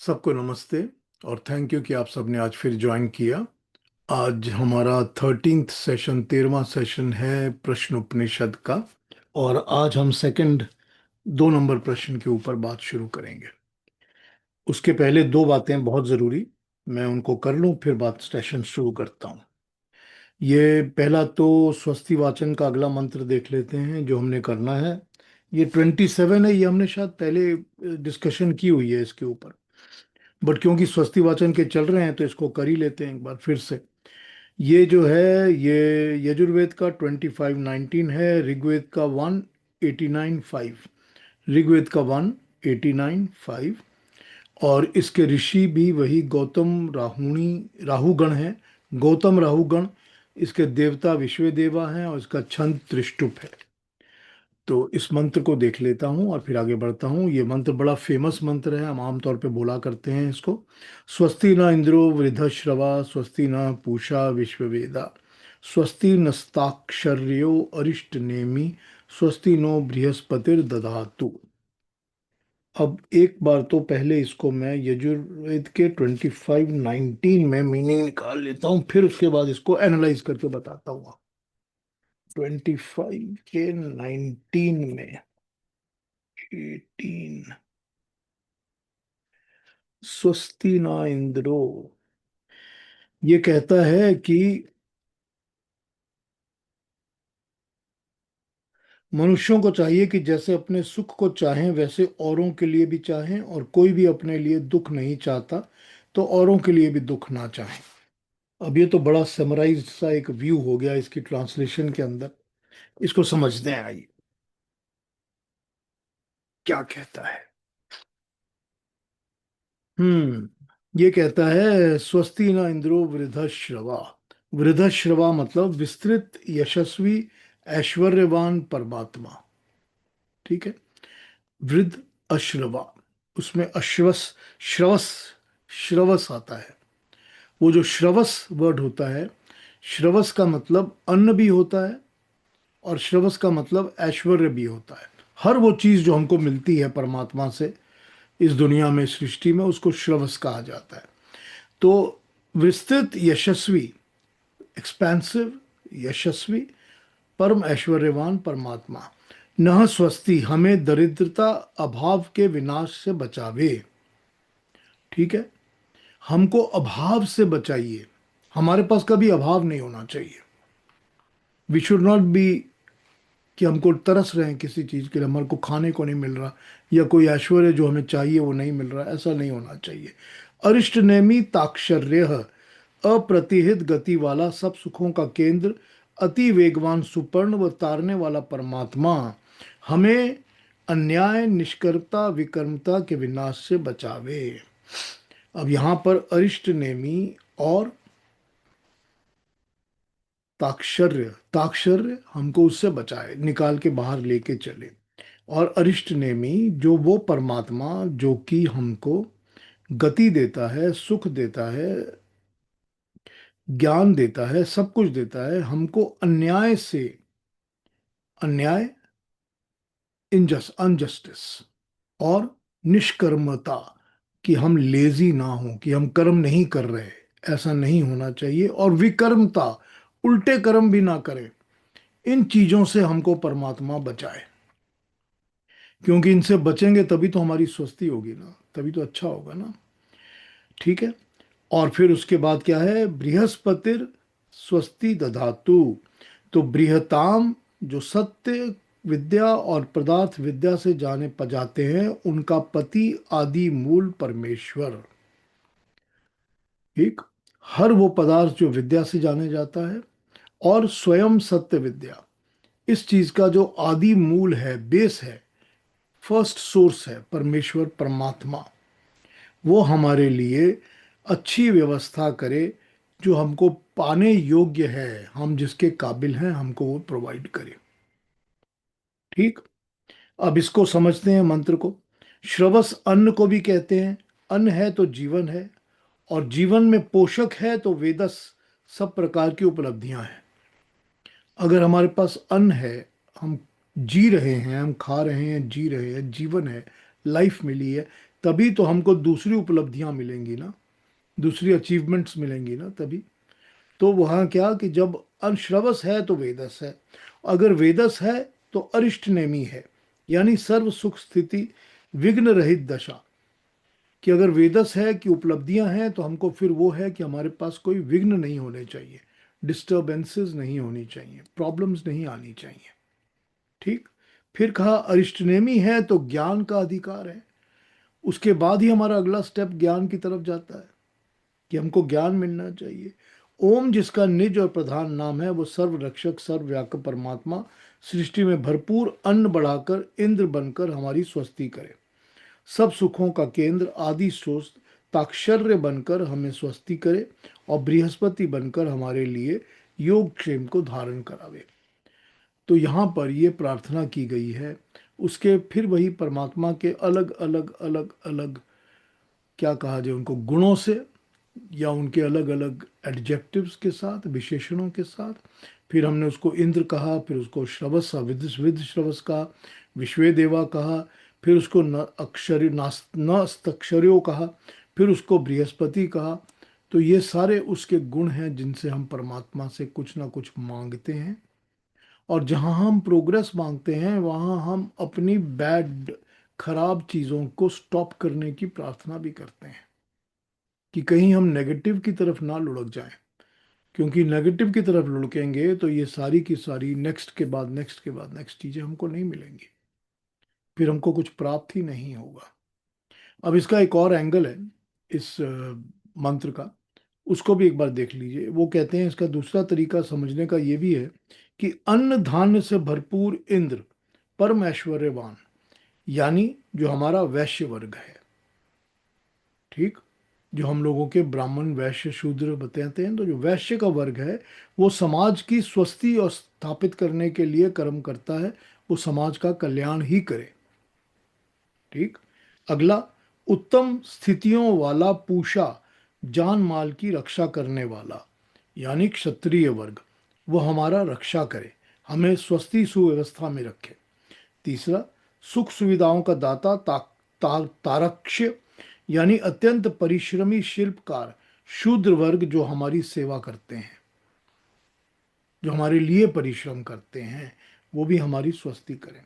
सबको नमस्ते और थैंक यू कि आप सबने आज फिर ज्वाइन किया। आज हमारा 13th सेशन 13वां सेशन है प्रश्न उपनिषद का। और आज हम सेकंड 2 नंबर प्रश्न के ऊपर बात शुरू करेंगे। उसके पहले दो बातें बहुत ज़रूरी, मैं उनको कर लूं फिर बात सेशन शुरू करता हूं। ये पहला तो स्वस्ति वाचन का अगला मंत्र देख लेते हैं जो हमने करना है। ये 27 है, ये हमने शायद पहले डिस्कशन की हुई है इसके ऊपर, बट क्योंकि स्वस्ति वाचन के चल रहे हैं तो इसको कर ही लेते हैं एक बार फिर से। ये जो है ये यजुर्वेद का 2519 है, ऋग्वेद का 189.5, ऋग्वेद का 189.5। और इसके ऋषि भी वही गौतम राहुगण है। गौतम राहुगण इसके देवता विश्वदेवा हैं और इसका छंद त्रिष्टुप है। तो इस मंत्र को देख लेता हूँ और फिर आगे बढ़ता हूँ। ये मंत्र बड़ा फेमस मंत्र है, हम आमतौर पे बोला करते हैं इसको। स्वस्ति न इंद्रो वृद्धश्रवा स्वस्ति न पूषा विश्ववेदा स्वस्ति नस्ताक्षर्यो अरिष्ट नेमि स्वस्ति नो बृहस्पतिर दधातु। अब एक बार तो पहले इसको मैं यजुर्वेद के 2519 में मीनिंग निकाल लेता हूँ, फिर उसके बाद इसको एनालाइज करके बताता हूँ। 25 के 19 में 18, स्वस्ति न इंद्रो ये कहता है कि मनुष्यों को चाहिए कि जैसे अपने सुख को चाहें वैसे औरों के लिए भी चाहें, और कोई भी अपने लिए दुख नहीं चाहता तो औरों के लिए भी दुख ना चाहें। अब ये तो बड़ा समराइज सा एक व्यू हो गया इसकी ट्रांसलेशन के अंदर। इसको समझते हैं, आइए क्या कहता है। ये कहता है स्वस्ति न इंद्रो वृद्धश्रवा। वृद्धश्रवा मतलब विस्तृत यशस्वी ऐश्वर्यवान परमात्मा। ठीक है। वृद्ध अश्रवा, उसमें अश्वस श्रवस श्रवस आता है। वो जो श्रवस वर्ड होता है, श्रवस का मतलब अन्न भी होता है और श्रवस का मतलब ऐश्वर्य भी होता है। हर वो चीज जो हमको मिलती है परमात्मा से इस दुनिया में, सृष्टि में, उसको श्रवस कहा जाता है। तो विस्तृत यशस्वी, एक्सपेंसिव, यशस्वी, परम ऐश्वर्यवान परमात्मा। नह स्वस्ति, हमें दरिद्रता अभाव के विनाश से बचावे। ठीक है। हमको अभाव से बचाइए। हमारे पास कभी अभाव नहीं होना चाहिए। वी शुड नॉट बी कि हमको तरस रहे हैं किसी चीज के लिए, हमारे को खाने को नहीं मिल रहा या कोई ऐश्वर्य जो हमें चाहिए वो नहीं मिल रहा, ऐसा नहीं होना चाहिए। अरिष्ट नेमी ताक्षर्य, अप्रतिहित गति वाला, सब सुखों का केंद्र, अति वेगवान सुपर्ण व तारने वाला परमात्मा हमें अन्याय निष्कर्मता विकर्मता के विनाश से बचावे। अब यहां पर अरिष्ट नेमी और ताक्षर्य, ताक्षर्य हमको उससे बचाए, निकाल के बाहर लेके चले। और अरिष्ट नेमी जो वो परमात्मा जो कि हमको गति देता है, सुख देता है, ज्ञान देता है, सब कुछ देता है, हमको अन्याय से, अन्याय इनजस्ट अनजस्टिस, और निष्कर्मता कि हम लेजी ना हो, कि हम कर्म नहीं कर रहे, ऐसा नहीं होना चाहिए। और विकर्मता, उल्टे कर्म भी ना करें। इन चीजों से हमको परमात्मा बचाए, क्योंकि इनसे बचेंगे तभी तो हमारी स्वस्थी होगी ना, तभी तो अच्छा होगा ना। ठीक है। और फिर उसके बाद क्या है, बृहस्पतिर स्वस्ति दधातु। तो बृहताम जो सत्य विद्या और पदार्थ विद्या से जाने पजाते हैं, उनका पति आदि मूल परमेश्वर। ठीक। हर वो पदार्थ जो विद्या से जाने जाता है और स्वयं सत्य विद्या, इस चीज का जो आदि मूल है, बेस है, फर्स्ट सोर्स है परमेश्वर परमात्मा, वो हमारे लिए अच्छी व्यवस्था करे, जो हमको पाने योग्य है, हम जिसके काबिल हैं हमको वो प्रोवाइड करे। ठीक। अब इसको समझते हैं मंत्र को। श्रवस अन्न को भी कहते हैं। अन्न है तो जीवन है, और जीवन में पोषक है तो वेदस, सब प्रकार की उपलब्धियां हैं। अगर हमारे पास अन्न है, हम जी रहे हैं, हम खा रहे हैं, जी रहे हैं, जीवन है, लाइफ मिली है, तभी तो हमको दूसरी उपलब्धियां मिलेंगी ना, दूसरी अचीवमेंट्स मिलेंगी ना तभी। तो वहाँ क्या कि जब अनश्रवस है तो वेदस है, अगर वेदस है तो अरिष्ट नेमी है, यानी सर्व सुख स्थिति विघ्न रहित दशा। कि अगर वेदस है कि उपलब्धियां हैं तो हमको फिर वो है कि हमारे पास कोई विघ्न नहीं होने चाहिए, डिस्टर्बेंसेस नहीं होनी चाहिए, प्रॉब्लम्स नहीं आनी चाहिए। ठीक। फिर कहा अरिष्टनेमी है तो ज्ञान का अधिकार है, उसके बाद ही हमारा अगला स्टेप ज्ञान की तरफ जाता है कि हमको ज्ञान मिलना चाहिए। ओम जिसका निज और प्रधान नाम है, वो सर्व रक्षक सर्वव्यापक परमात्मा सृष्टि में भरपूर अन्न बढ़ाकर इंद्र बनकर हमारी स्वस्ति करे, सब सुखों का केंद्र आदि स्रोत ताक्षर्य बनकर हमें स्वस्ति करे, और बृहस्पति बनकर हमारे लिए योग क्षेम को धारण करावे। तो यहाँ पर ये प्रार्थना की गई है। उसके फिर वही परमात्मा के अलग अलग अलग अलग क्या कहा जाए उनको गुणों से, या उनके अलग अलग एडजेक्टिव्स के साथ, विशेषणों के साथ। फिर हमने उसको इंद्र कहा, फिर उसको श्रवस विद विद श्रवस कहा, विश्वे देवा कहा, फिर उसको न अक्षर न अस्तक्षर्यो कहा, फिर उसको बृहस्पति कहा। तो ये सारे उसके गुण हैं जिनसे हम परमात्मा से कुछ ना कुछ मांगते हैं, और जहाँ हम प्रोग्रेस मांगते हैं वहाँ हम अपनी बैड खराब चीज़ों को स्टॉप करने की प्रार्थना भी करते हैं कि कहीं हम नेगेटिव की तरफ ना लुढ़क जाएं, क्योंकि नेगेटिव की तरफ लुढ़केंगे तो ये सारी की सारी नेक्स्ट के बाद नेक्स्ट के बाद नेक्स्ट चीज़ें हमको नहीं मिलेंगी, फिर हमको कुछ प्राप्त ही नहीं होगा। अब इसका एक और एंगल है इस मंत्र का, उसको भी एक बार देख लीजिए। वो कहते हैं इसका दूसरा तरीका समझने का ये भी है कि अन्न धान्य से भरपूर इंद्र परम ऐश्वर्यवान, यानी जो हमारा वैश्य वर्ग है। ठीक। जो हम लोगों के ब्राह्मण वैश्य शूद्र बताते हैं, तो जो वैश्य का वर्ग है वो समाज की स्वस्ति और स्थापित करने के लिए कर्म करता है, वो समाज का कल्याण ही करे। ठीक। अगला, उत्तम स्थितियों वाला पूषा, जान माल की रक्षा करने वाला, यानी क्षत्रिय वर्ग, वो हमारा रक्षा करे, हमें स्वस्ति सुव्यवस्था में रखे। तीसरा, सुख सुविधाओं का दाता तारक्ष्य, यानी अत्यंत परिश्रमी शिल्पकार शूद्र वर्ग, जो हमारी सेवा करते हैं, जो हमारे लिए परिश्रम करते हैं, वो भी हमारी स्वस्ति करें।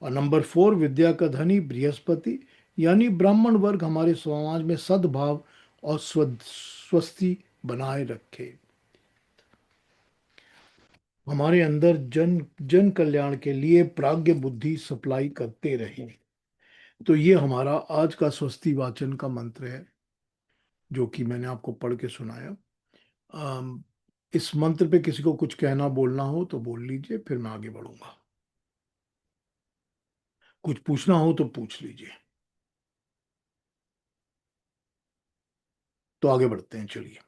और नंबर 4, विद्या का धनी बृहस्पति, यानी ब्राह्मण वर्ग हमारे समाज में सद्भाव और स्वस्ति बनाए रखे, हमारे अंदर जन जन कल्याण के लिए प्राज्ञ बुद्धि सप्लाई करते रहे। तो ये हमारा आज का स्वस्ति वाचन का मंत्र है, जो कि मैंने आपको पढ़ के सुनाया। अम, इस मंत्र पे किसी को कुछ कहना बोलना हो तो बोल लीजिए, फिर मैं आगे बढ़ूंगा। कुछ पूछना हो तो पूछ लीजिए। तो आगे बढ़ते हैं, चलिए।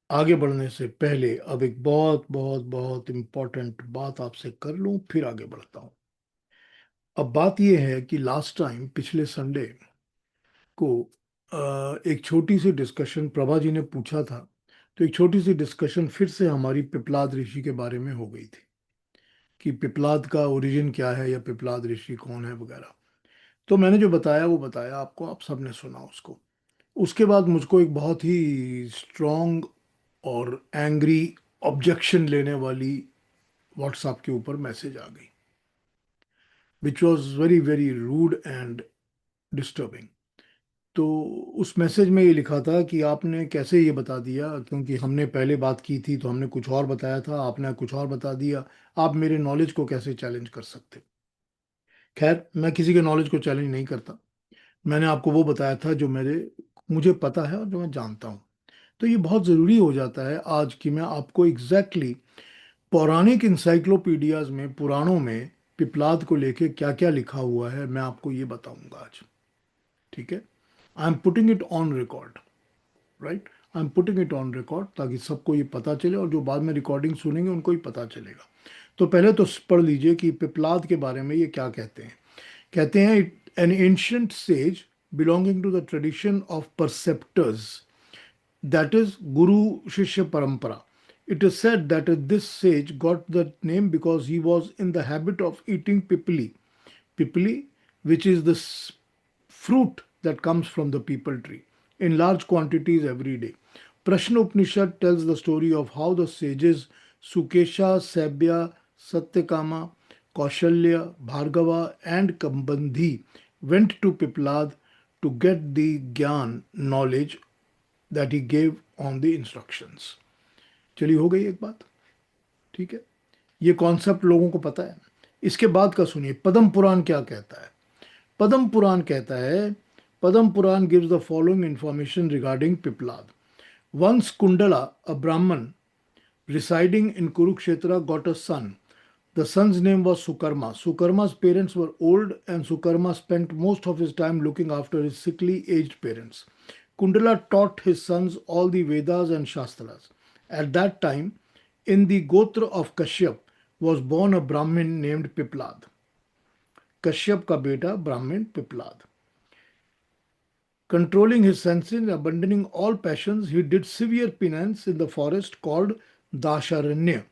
आगे बढ़ने से पहले अब एक बहुत बहुत बहुत इम्पोर्टेंट बात आपसे कर लूं, फिर आगे बढ़ता हूं। अब बात यह है कि लास्ट टाइम पिछले संडे को एक छोटी सी डिस्कशन प्रभा जी ने पूछा था, तो एक छोटी सी डिस्कशन फिर से हमारी पिपलाद ऋषि के बारे में हो गई थी कि पिपलाद का ओरिजिन क्या है, या पिपलाद ऋषि कौन है वगैरह। तो मैंने जो बताया वो बताया आपको, आप सबने सुना उसको। उसके बाद मुझको एक बहुत ही स्ट्रॉन्ग और एंग्री ऑब्जेक्शन लेने वाली व्हाट्सएप के ऊपर मैसेज आ गई, which was very very rude and disturbing. तो उस मैसेज में ये लिखा था कि आपने कैसे ये बता दिया, क्योंकि हमने पहले बात की थी तो हमने कुछ और बताया था, आपने कुछ और बता दिया, आप मेरे नॉलेज को कैसे चैलेंज कर सकते। खैर, मैं किसी के नॉलेज को चैलेंज नहीं करता, मैंने आपको वो बताया था जो मेरे मुझे पता है और जो मैं जानता हूँ। तो ये बहुत ज़रूरी हो जाता है आज कि मैं आपको एग्जैक्टली पौराणिक इंसाइक्लोपीडियाज में, पुराणों में पिपलाद को लेके क्या क्या लिखा हुआ है, मैं आपको ये बताऊंगा आज। ठीक है। I am putting it on record, right. I am putting it on record, ताकि सबको ये पता चले और जो बाद में रिकॉर्डिंग सुनेंगे उनको ही पता चलेगा। तो पहले तो पढ़ लीजिए कि पिपलाद के बारे में ये क्या कहते हैं। कहते हैं, an ancient sage belonging to the tradition of preceptors, that is Guru Shishya Parampara. It is said that this sage got the name because he was in the habit of eating pipili. Pipili, which is the fruit that comes from the people tree in large quantities every day. Prashna Upanishad tells the story of how the sages Sukesha, Sabya, Satyakama, Kaushalya, Bhargava, and Kambandhi went to Piplad to get the Gyan knowledge that he gave on the instructions. चलिए हो गई एक बात, ठीक है। ये concept लोगों को पता है। इसके बाद का सुनिए, पद्म पुराण क्या कहता है। पद्म पुराण कहता है, Padma Purana gives the following information regarding Pippalad. Once Kundala, a Brahmin residing in Kurukshetra, got a son. The son's name was Sukarma. Sukarma's parents were old, and Sukarma spent most of his time looking after his sickly aged parents. Kundala taught his sons all the Vedas and Shastras. At that time, in the Gotra of Kashyap was born a Brahmin named Piplad. Kashyap ka beta Brahmin Piplad. Controlling his senses and abandoning all passions, he did severe penance in the forest called Dasharanya.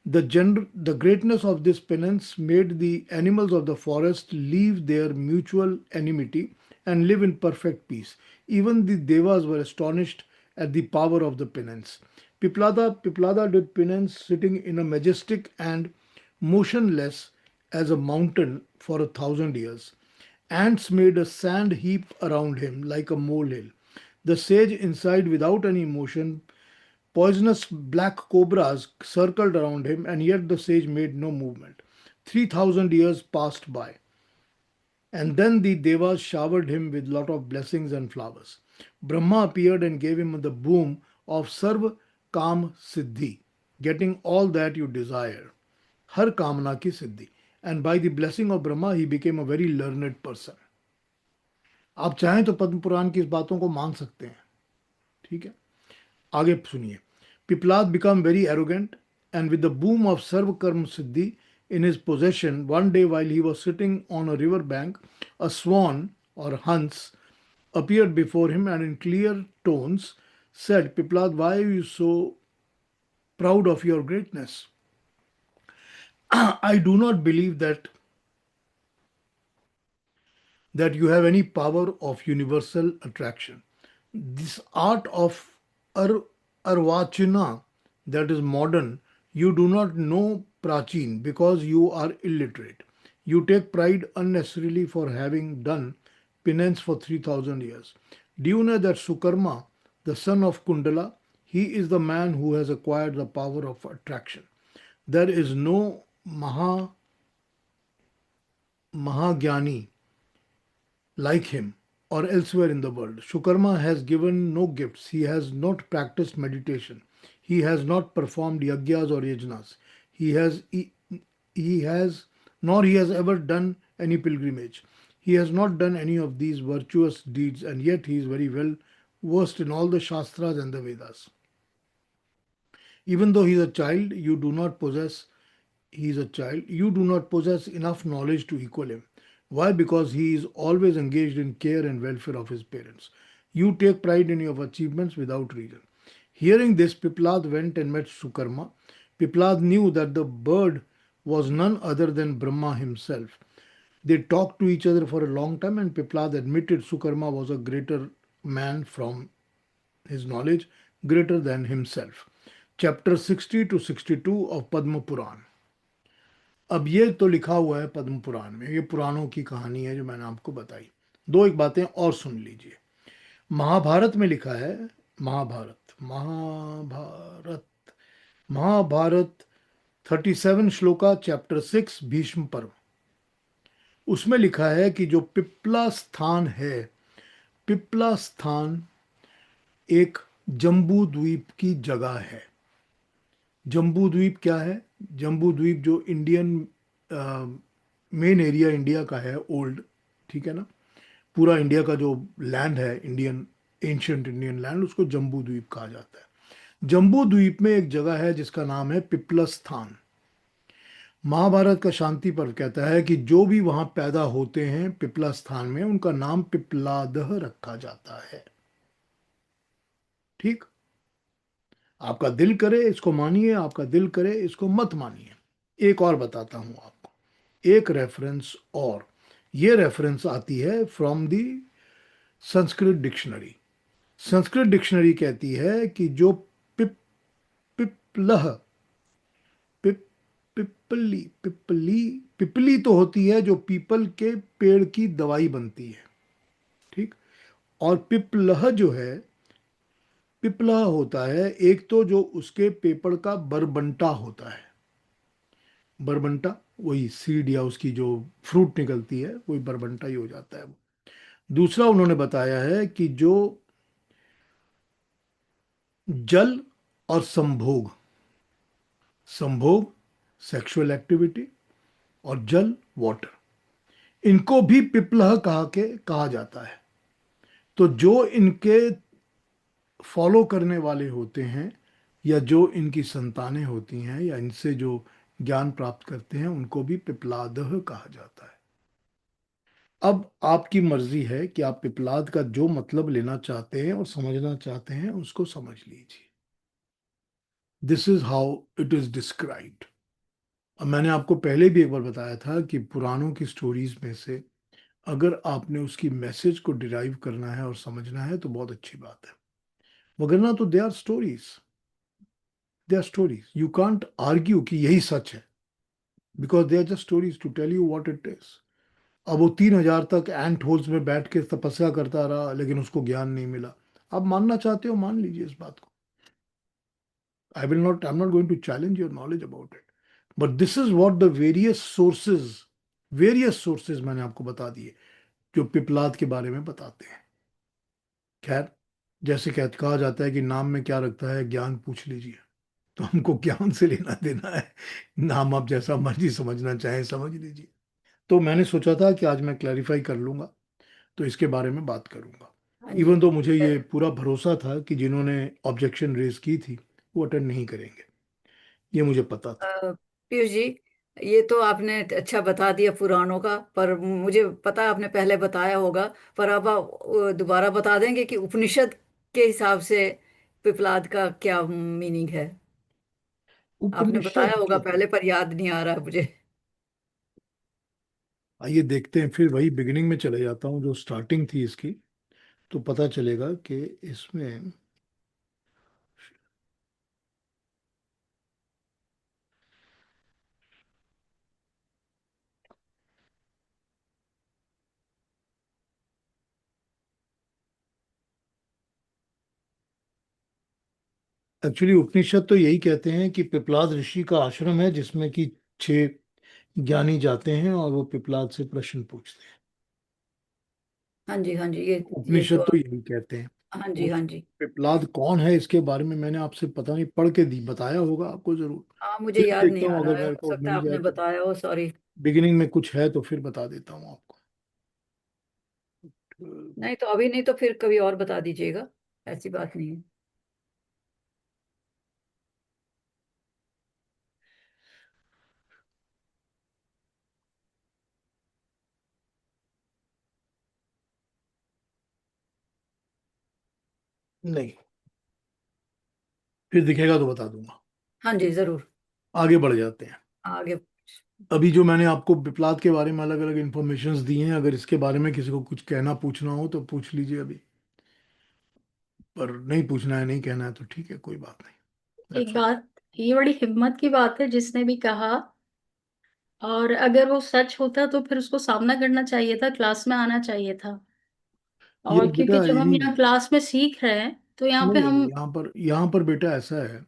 The greatness of this penance made the animals of the forest leave their mutual enmity and live in perfect peace. Even the devas were astonished at the power of the penance. Piplada did penance sitting in a majestic and motionless as a mountain for 1,000 years. Ants made a sand heap around him like a molehill. The sage inside, without any motion, poisonous black cobras circled around him, and yet the sage made no movement. 3,000 years passed by, and then the devas showered him with lot of blessings and flowers. Brahma appeared and gave him the boon of Sarva Kam Siddhi, getting all that you desire. Har Kamana ki Siddhi. And by the blessing of Brahma, he became a very learned person. आप चाहें तो पद्म पुराण की इस बातों को मान सकते हैं, ठीक है। आगे सुनिए। Piplad became very arrogant, and with the boom of Sarva Karma Siddhi in his possession, one day while he was sitting on a river bank, a swan or Hans appeared before him and in clear tones said, Piplad, why are you so proud of your greatness? I do not believe that you have any power of universal attraction. This art of Arvachana that is modern, you do not know Prachin because you are illiterate. You take pride unnecessarily for having done penance for 3,000 years. Do you know that Sukarma, the son of Kundala, he is the man who has acquired the power of attraction. There is no Mahagyani like him or elsewhere in the world. Sukarma has given no gifts. He has not practiced meditation. He has not performed yagyas or yajnas. He has nor he has ever done any pilgrimage. He has not done any of these virtuous deeds, and yet he is very well versed in all the Shastras and the Vedas. Even though he is a child, you do not possess enough knowledge to equal him. Why? Because he is always engaged in care and welfare of his parents. You take pride in your achievements without reason. Hearing this, Piplad went and met Sukarma. Piplad knew that the bird was none other than Brahma himself. They talked to each other for a long time, and Piplad admitted Sukarma was a greater man from his knowledge, greater than himself. Chapter 60 to 62 of Padma Puran. अब ये तो लिखा हुआ है पद्म पुराण में, ये पुराणों की कहानी है जो मैंने आपको बताई। दो एक बातें और सुन लीजिए। महाभारत में लिखा है, महाभारत 37 श्लोका चैप्टर 6 भीष्म पर्व, उसमें लिखा है कि जो पिपला स्थान है, पिपला स्थान एक जम्बू द्वीप की जगह है। जम्बू द्वीप क्या है? जम्बू द्वीप जो इंडियन मेन एरिया इंडिया का है, ओल्ड, ठीक है ना, पूरा इंडिया का जो लैंड है, इंडियन एंशियंट इंडियन लैंड, उसको जम्बू द्वीप कहा जाता है। जम्बू द्वीप में एक जगह है जिसका नाम है पिपलस्थान। महाभारत का शांति पर्व कहता है कि जो भी वहां पैदा होते हैं पिपलस्थान में, उनका नाम पिपलादह रखा जाता है। ठीक, आपका दिल करे इसको मानिए, आपका दिल करे इसको मत मानिए। एक और बताता हूं आपको, एक रेफरेंस और, ये रेफरेंस आती है from the Sanskrit dictionary. Sanskrit dictionary कहती है कि जो पिप पिपलह पिप पिपली पिपली पिपली तो होती है जो पीपल के पेड़ की दवाई बनती है, ठीक। और पिपलह जो है, पिपलह होता है एक तो जो उसके पेपर का बरबंटा होता है। बरबंटा वही सीड या उसकी जो फ्रूट निकलती है वही बरबंटा ही हो जाता है वो। दूसरा उन्होंने बताया है कि जो जल और संभोग, संभोग सेक्सुअल एक्टिविटी, और जल वाटर, इनको भी पिपलह कहा जाता है। तो जो इनके फॉलो करने वाले होते हैं या जो इनकी संतानें होती हैं या इनसे जो ज्ञान प्राप्त करते हैं उनको भी पिपलादह कहा जाता है। अब आपकी मर्जी है कि आप पिपलाद का जो मतलब लेना चाहते हैं और समझना चाहते हैं उसको समझ लीजिए। This is how it is described. अब मैंने आपको पहले भी एक बार बताया था कि पुराणों की स्टोरीज में से अगर आपने उसकी मैसेज को डिराइव करना है और समझना है तो बहुत अच्छी बात है, वगरना तो they are stories. They are stories, you can't argue कि यही सच है, because they are just stories to tell you what it is. अब वो 3,000 तक एंट होल्स में बैठ के तपस्या करता रहा लेकिन उसको ज्ञान नहीं मिला। आप मानना चाहते हो मान लीजिए इस बात को। I am not going to challenge your knowledge about it, but this is what the various sources मैंने आपको बता दिए जो पिपलाद के बारे में बताते हैं। खैर, जैसे कहा जाता है कि नाम में क्या रखता है ज्ञान पूछ लीजिए, तो हमको ज्ञान से लेना देना है। नाम आप जैसा मर्जी समझना चाहें समझ लीजिए। तो मैंने सोचा था कि आज मैं क्लैरिफाई कर लूंगा, तो इसके बारे में बात करूंगा। हाँ जी। इवन तो मुझे ये पूरा भरोसा था कि जिन्होंने ऑब्जेक्शन रेज की थी वो अटेंड नहीं करेंगे, ये मुझे पता था। पीयूष जी, ये तो आपने अच्छा बता दिया पुराणों का, पर मुझे पता है आपने पहले बताया होगा। पर अब आप दोबारा बता देंगे कि उपनिषद के हिसाब से पिपलाद का क्या मीनिंग है। आपने बताया उपनिषद होगा जो है, पहले, पर याद नहीं आ रहा है मुझे। आइए देखते हैं, फिर वही बिगिनिंग में चले जाता हूँ जो स्टार्टिंग थी इसकी, तो पता चलेगा कि इसमें एक्चुअली उपनिषद तो यही कहते हैं कि पिपलाद ऋषि का आश्रम है जिसमें कि 6 ज्ञानी जाते हैं और वो पिपलाद से प्रश्न पूछते हैं। हाँ जी, हाँ जी, ये तो उपनिषद तो यही कहते हैं। हाँ जी, वो हाँ जी। पिपलाद कौन है इसके बारे में मैंने आपसे पता नहीं पढ़ के दी बताया होगा आपको जरूर। हाँ, मुझे फिर याद देखता नहीं आ हूँ रहा अगर है, मेरे हो को सकता है मिल जाए आपने तो बताया हो, सॉरी। बिगिनिंग में कुछ है तो फिर बता देता हूँ आपको। नहीं तो अभी, नहीं तो फिर कभी और बता दीजिएगा, ऐसी बात नहीं है। नहीं, फिर दिखेगा तो बता दूंगा। हाँ जी, जरूर। आगे बढ़ जाते हैं। आगे। अभी जो मैंने आपको विप्लाद के बारे में अलग अलग इंफॉर्मेशंस दी हैं, अगर इसके बारे में किसी को कुछ कहना पूछना हो तो पूछ लीजिए अभी। पर नहीं पूछना है, नहीं कहना है तो ठीक है, कोई बात नहीं। एक दैट्स ऑल। बात, ये बड़ी हिम्मत की बात है जिसने भी कहा। और अगर वो सच होता तो फिर उसको सामना करना चाहिए था, क्लास में आना चाहिए था। ये और क्योंकि बेटा जब हम यही, यहाँ क्लास में सीख रहे हैं तो यहाँ नहीं पे नहीं, हम। यहाँ पर बेटा ऐसा है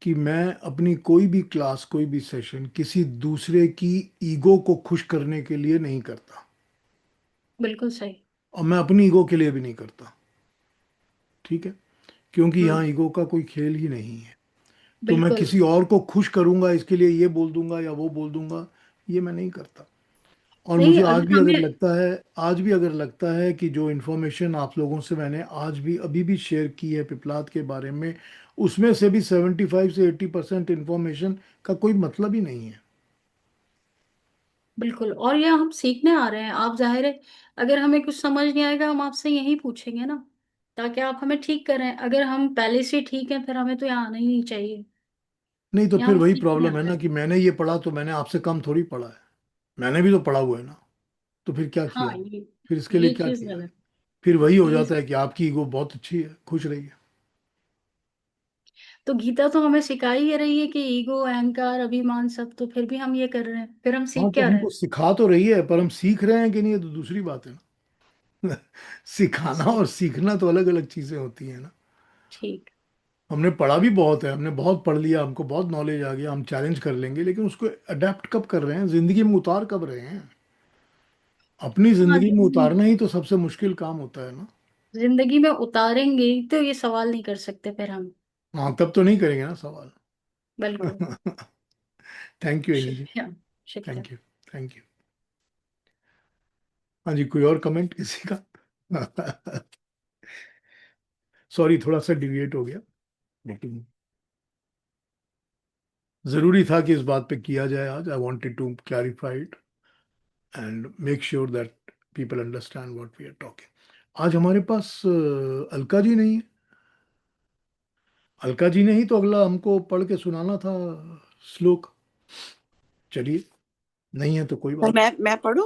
कि मैं अपनी कोई भी क्लास कोई भी सेशन किसी दूसरे की ईगो को खुश करने के लिए नहीं करता, बिल्कुल सही। और मैं अपनी ईगो के लिए भी नहीं करता, ठीक है। क्योंकि हम्म। यहाँ ईगो का कोई खेल ही नहीं है। तो मैं बिल्कुल। किसी और को खुश करूंगा इसके लिए ये बोल दूंगा या वो बोल दूंगा, ये मैं नहीं करता। और नहीं, मुझे आज अगर भी अगर हमें। लगता है, आज भी अगर लगता है कि जो इन्फॉर्मेशन आप लोगों से मैंने आज भी अभी भी शेयर की है पिपलाद के बारे में, उसमें से भी 75 से 80% इन्फॉर्मेशन का कोई मतलब ही नहीं है। बिल्कुल, और यहाँ हम सीखने आ रहे हैं, आप जाहिर है। अगर हमें कुछ समझ नहीं आएगा हम आपसे यही पूछेंगे ना, ताकि आप हमें ठीक करें। अगर हम पहले से ठीक हैं फिर हमें तो यहाँ आना ही नहीं चाहिए। नहीं तो यहाँ फिर हम वही सीखने आ प्रॉब्लम है रहे ना हैं। कि मैंने ये पढ़ा तो मैंने आपसे कम थोड़ी पढ़ा है, मैंने भी तो पढ़ा हुआ है ना। तो फिर क्या हाँ, किया, ये फिर इसके लिए ये क्या चीज किया। गलत। फिर वही हो ये जाता है कि आपकी ईगो बहुत अच्छी है, खुश रहिए। तो गीता तो हमें सिखा ही रही है कि ईगो, अहंकार, अभिमान सब, तो फिर भी हम ये कर रहे हैं, फिर हम हाँ, सीख तो क्या रहे हमको हैं? सिखा तो रही है, पर हम सीख रहे हैं कि नहीं, ये तो दूसरी बात है ना। सिखाना सही। और सीखना तो अलग अलग चीजें होती हैं ना। ठीक। हमने पढ़ा भी बहुत है, हमने बहुत पढ़ लिया, हमको बहुत नॉलेज आ गया, हम चैलेंज कर लेंगे, लेकिन उसको अडेप्ट कब कर रहे हैं, जिंदगी में उतार कब रहे हैं? अपनी हाँ, जिंदगी में उतारना ही तो सबसे मुश्किल काम होता है ना। जिंदगी में उतारेंगे तो ये सवाल नहीं कर सकते फिर हम। हाँ, तब तो नहीं करेंगे ना सवाल। बिल्कुल। थैंक यू एनी जी। शुक्रिया। शुक्रिया। Thank you. Thank you. हाँ जी, कोई और कमेंट किसी का? सॉरी, थोड़ा सा डिविएट हो गया, लेकिन जरूरी था कि इस बात पे किया जाए आज। I wanted to clarify it and make sure that people understand what we are talking. आज हमारे पास अलका जी नहीं है। अलका जी ने ही तो अगला हमको पढ़ के सुनाना था श्लोक। चलिए, नहीं है तो कोई तो बात। मैं पढ़ूं?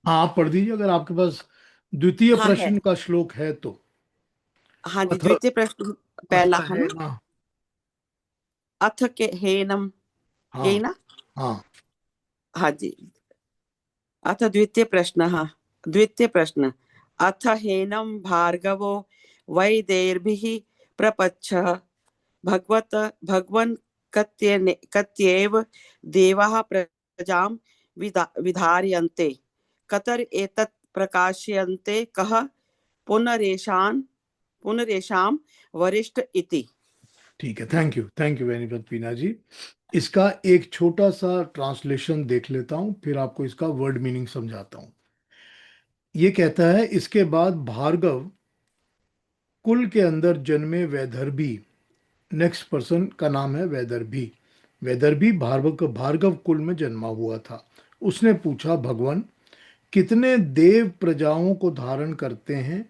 हाँ, आप पढ़ दीजिए अगर आपके पास द्वितीय हाँ है। प्रश्न का श्लोक है तो। हाँ जी, अथ द्वितीय प्रश्न अथ पहला है है ना। ना। अथ के हेनम, हाँ। यही ना? हाँ। हाँ जी। अथ द्वितीय प्रश्न, हाँ। द्वितीय प्रश्न। अथ हेनम भार्गवो वैदेर्भिः प्रपच्छ भगवत भगवन् कत्येव देवाः प्रजां विधारयन्ते कतर एतत् प्रकाशयन्ते कः पुनरेषां वरिष्ठ इति। ठीक है, थैंक यू वेरी मच पीना जी। इसका एक छोटा सा ट्रांसलेशन देख लेता हूँ, फिर आपको इसका वर्ड मीनिंग समझाता हूँ। ये कहता है, इसके बाद भार्गव कुल के अंदर जन्मे वैदर्भी। नेक्स्ट पर्सन का नाम है वैदर्भी। वैदर्भी भार्गव भार्गव कुल में जन्मा हुआ था। उसने पूछा, भगवान, कितने देव प्रजाओं को धारण करते हैं,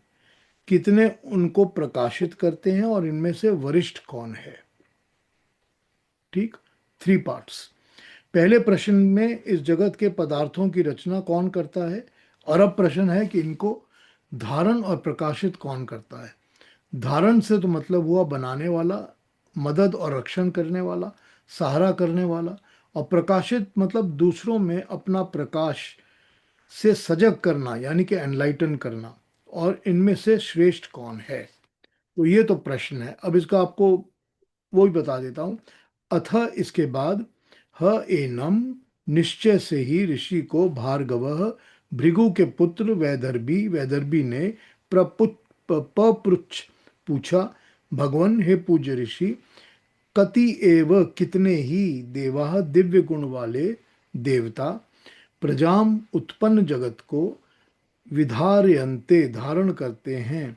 कितने उनको प्रकाशित करते हैं, और इनमें से वरिष्ठ कौन है? ठीक, थ्री पार्ट्स। पहले प्रश्न में इस जगत के पदार्थों की रचना कौन करता है, और अब प्रश्न है कि इनको धारण और प्रकाशित कौन करता है। धारण से तो मतलब हुआ बनाने वाला, मदद और रक्षण करने वाला, सहारा करने वाला। और प्रकाशित मतलब दूसरों में अपना प्रकाश से सजग करना, यानी कि एनलाइटन करना। और इनमें से श्रेष्ठ कौन है? तो ये तो प्रश्न है। अब इसका आपको वो भी बता देता हूं। अथ, इसके बाद, ह एनम, निश्चय से ही ऋषि को भार्गव, भृगु के पुत्र वैदर्भी, वैदर्भी ने पपृच्छ, पूछा, भगवान हे पूज्य ऋषि, कति एव, कितने ही, देवा, दिव्य गुण वाले देवता, प्रजाम, उत्पन्न जगत को, विधारयन्ते, धारण करते हैं,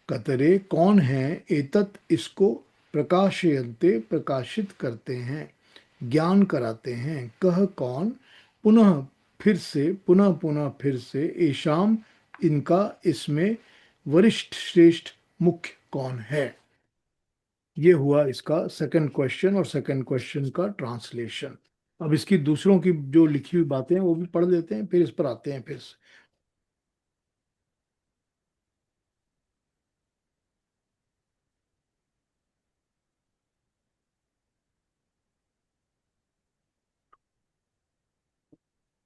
कतरे, कौन है, एतत्, इसको, प्रकाशयन्ते, प्रकाशित करते हैं, ज्ञान कराते हैं, कह, कौन, पुनः, फिर से, पुनः पुनः फिर से, ऐशाम, इनका, इसमें, वरिष्ठ श्रेष्ठ मुख्य कौन है? ये हुआ इसका सेकंड क्वेश्चन और सेकंड क्वेश्चन का ट्रांसलेशन। अब इसकी दूसरों की जो लिखी हुई बातें हैं वो भी पढ़ लेते हैं, फिर इस पर आते हैं फिर से।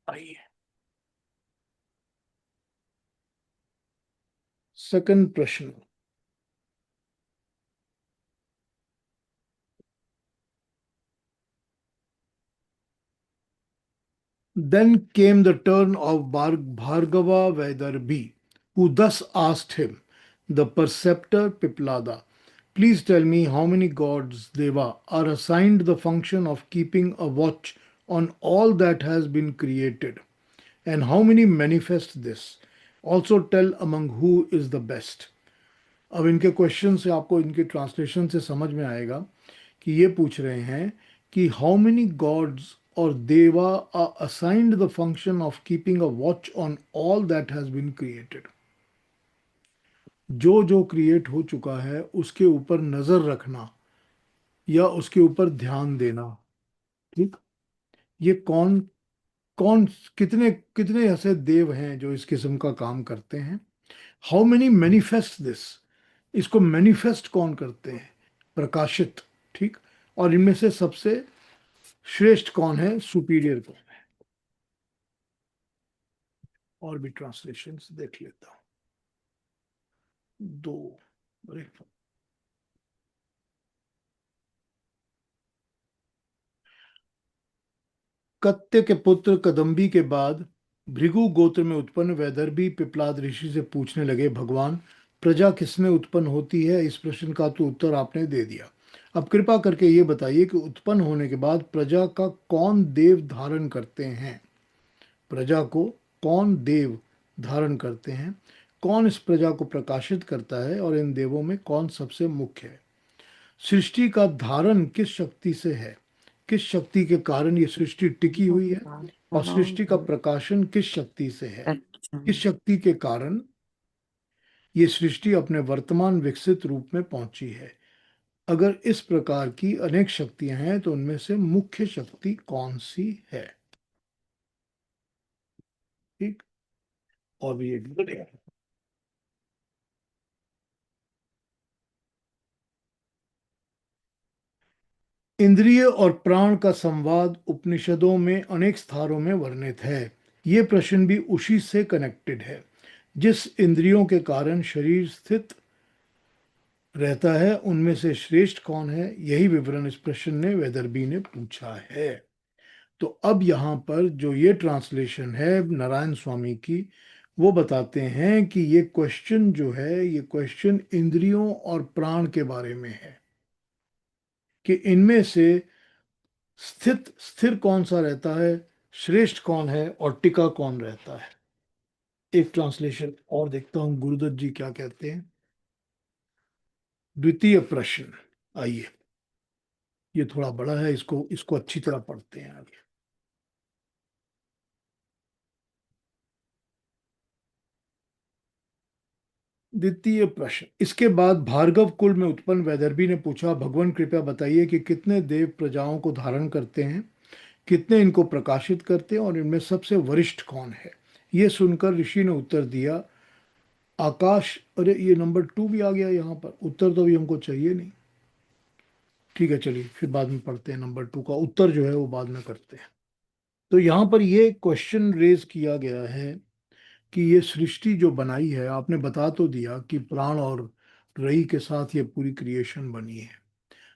आइए, सेकंड प्रश्न। Then came the turn of Bhargava Vaidarbhi, who thus asked him, the preceptor Piplada, please tell me how many gods, Deva, are assigned the function of keeping a watch on all that has been created, and how many manifest this. Also tell among who is the best. अब इनके question से आपको इनके translation से समझ में आएगा कि ये पूछ रहे हैं कि हाउ मेनी गॉड्स और देवा are assigned the function of keeping a watch on all that has been created. जो जो क्रिएट हो चुका है उसके ऊपर नजर रखना या उसके ऊपर ध्यान देना। ठीक, ये कौन कौन, कितने कितने ऐसे देव हैं जो इस किस्म का काम करते हैं, हाउ मेनी मैनिफेस्ट दिस, इसको मैनिफेस्ट कौन करते हैं, प्रकाशित, ठीक। और इनमें से सबसे श्रेष्ठ कौन है, सुपीरियर कौन है। और भी ट्रांसलेशंस देख लेता हूं, दो, अरे कत्य के पुत्र कदम्बी के बाद भृगु गोत्र में उत्पन्न वैदर्भी पिपलाद ऋषि से पूछने लगे, भगवान, प्रजा किसमें उत्पन्न होती है। इस प्रश्न का तो उत्तर आपने दे दिया। अब कृपा करके ये बताइए कि उत्पन्न होने के बाद प्रजा का कौन देव धारण करते हैं। प्रजा को कौन देव धारण करते हैं, कौन इस प्रजा को प्रकाशित करता है, और इन देवों में कौन सबसे मुख्य है। सृष्टि का धारण किस शक्ति से है, किस शक्ति के कारण ये सृष्टि टिकी हुई है, और सृष्टि का प्रकाशन किस शक्ति से है, किस शक्ति के कारण ये सृष्टि अपने वर्तमान विकसित रूप में पहुंची है। अगर इस प्रकार की अनेक शक्तियां हैं तो उनमें से मुख्य शक्ति कौन सी है। ठीक। और भी एक इंद्रिय और प्राण का संवाद उपनिषदों में अनेक स्थानों में वर्णित है। ये प्रश्न भी उसी से कनेक्टेड है। जिस इंद्रियों के कारण शरीर स्थित रहता है उनमें से श्रेष्ठ कौन है, यही विवरण इस प्रश्न ने वैदर्भी ने पूछा है। तो अब यहाँ पर जो ये ट्रांसलेशन है नारायण स्वामी की, वो बताते हैं कि ये क्वेश्चन जो है, ये क्वेश्चन इंद्रियों और प्राण के बारे में है कि इनमें से स्थिर कौन सा रहता है, श्रेष्ठ कौन है, और टिका कौन रहता है। एक ट्रांसलेशन और देखता हूं गुरुदत्त जी क्या कहते हैं। द्वितीय प्रश्न, आइए, ये थोड़ा बड़ा है, इसको इसको अच्छी तरह पढ़ते हैं आगे। द्वितीय प्रश्न, इसके बाद भार्गव कुल में उत्पन्न वैदर्भी ने पूछा, भगवान कृपया बताइए कि कितने देव प्रजाओं को धारण करते हैं, कितने इनको प्रकाशित करते हैं, और इनमें सबसे वरिष्ठ कौन है। ये सुनकर ऋषि ने उत्तर दिया, आकाश। अरे ये नंबर 2 भी आ गया यहाँ पर, उत्तर तो अभी हमको चाहिए नहीं। ठीक है, चलिए फिर बाद में पढ़ते हैं, नंबर 2 का उत्तर जो है वो बाद में करते हैं। तो यहाँ पर ये क्वेश्चन रेज किया गया है कि ये सृष्टि जो बनाई है, आपने बता तो दिया कि प्राण और रई के साथ ये पूरी क्रिएशन बनी है।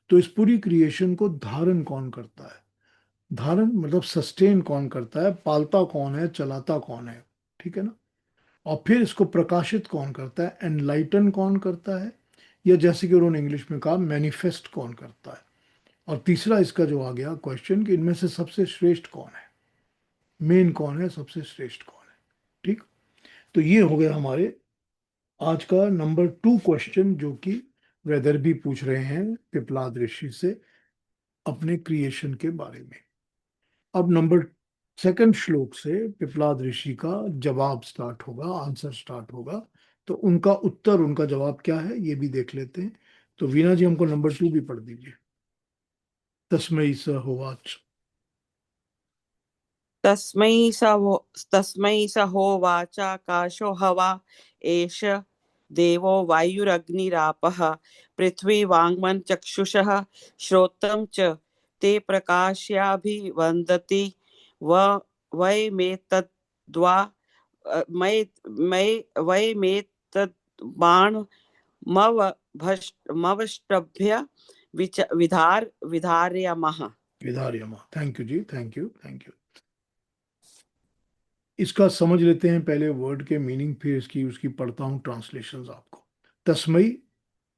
तो इस पूरी क्रिएशन को धारण कौन करता है, धारण मतलब सस्टेन कौन करता है, पालता कौन है, चलाता कौन है, ठीक है ना। और फिर इसको प्रकाशित कौन करता है, एनलाइटन कौन करता है, या जैसे कि उन्होंने इंग्लिश में कहा मैनिफेस्ट कौन करता है। और तीसरा इसका जो आ गया क्वेश्चन कि इनमें से सबसे श्रेष्ठ कौन है, मेन कौन है, सबसे श्रेष्ठ कौन है। ठीक। तो ये हो गया हमारे आज का नंबर 2 क्वेश्चन, जो कि वेदर भी पूछ रहे हैं पिपलाद ऋषि से अपने क्रिएशन के बारे में। अब नंबर 2 श्लोक से पिपलाद ऋषि का जवाब स्टार्ट होगा, आंसर स्टार्ट होगा। तो उनका उत्तर, उनका जवाब क्या है ये भी देख लेते हैं। तो वीणा जी हमको नंबर 2 भी पढ़ दीजिए। तस्मै स होवाच। तस्मै स होवाच, आकाशो हवा एष देवो वायुरग्निरापः पृथ्वी वाङ्मन् चक्षुषः श्रोत्रं च ते प्रकाश्याभिवन्दति वयमेतद्वा वयमेतद्बाणमवष्टभ्य विधारयामः। थैंक यू जी, थैंक यू, थैंक यू। इसका समझ लेते हैं पहले वर्ड के मीनिंग, फिर इसकी उसकी पढ़ता हूं ट्रांसलेशंस आपको। तस्मई,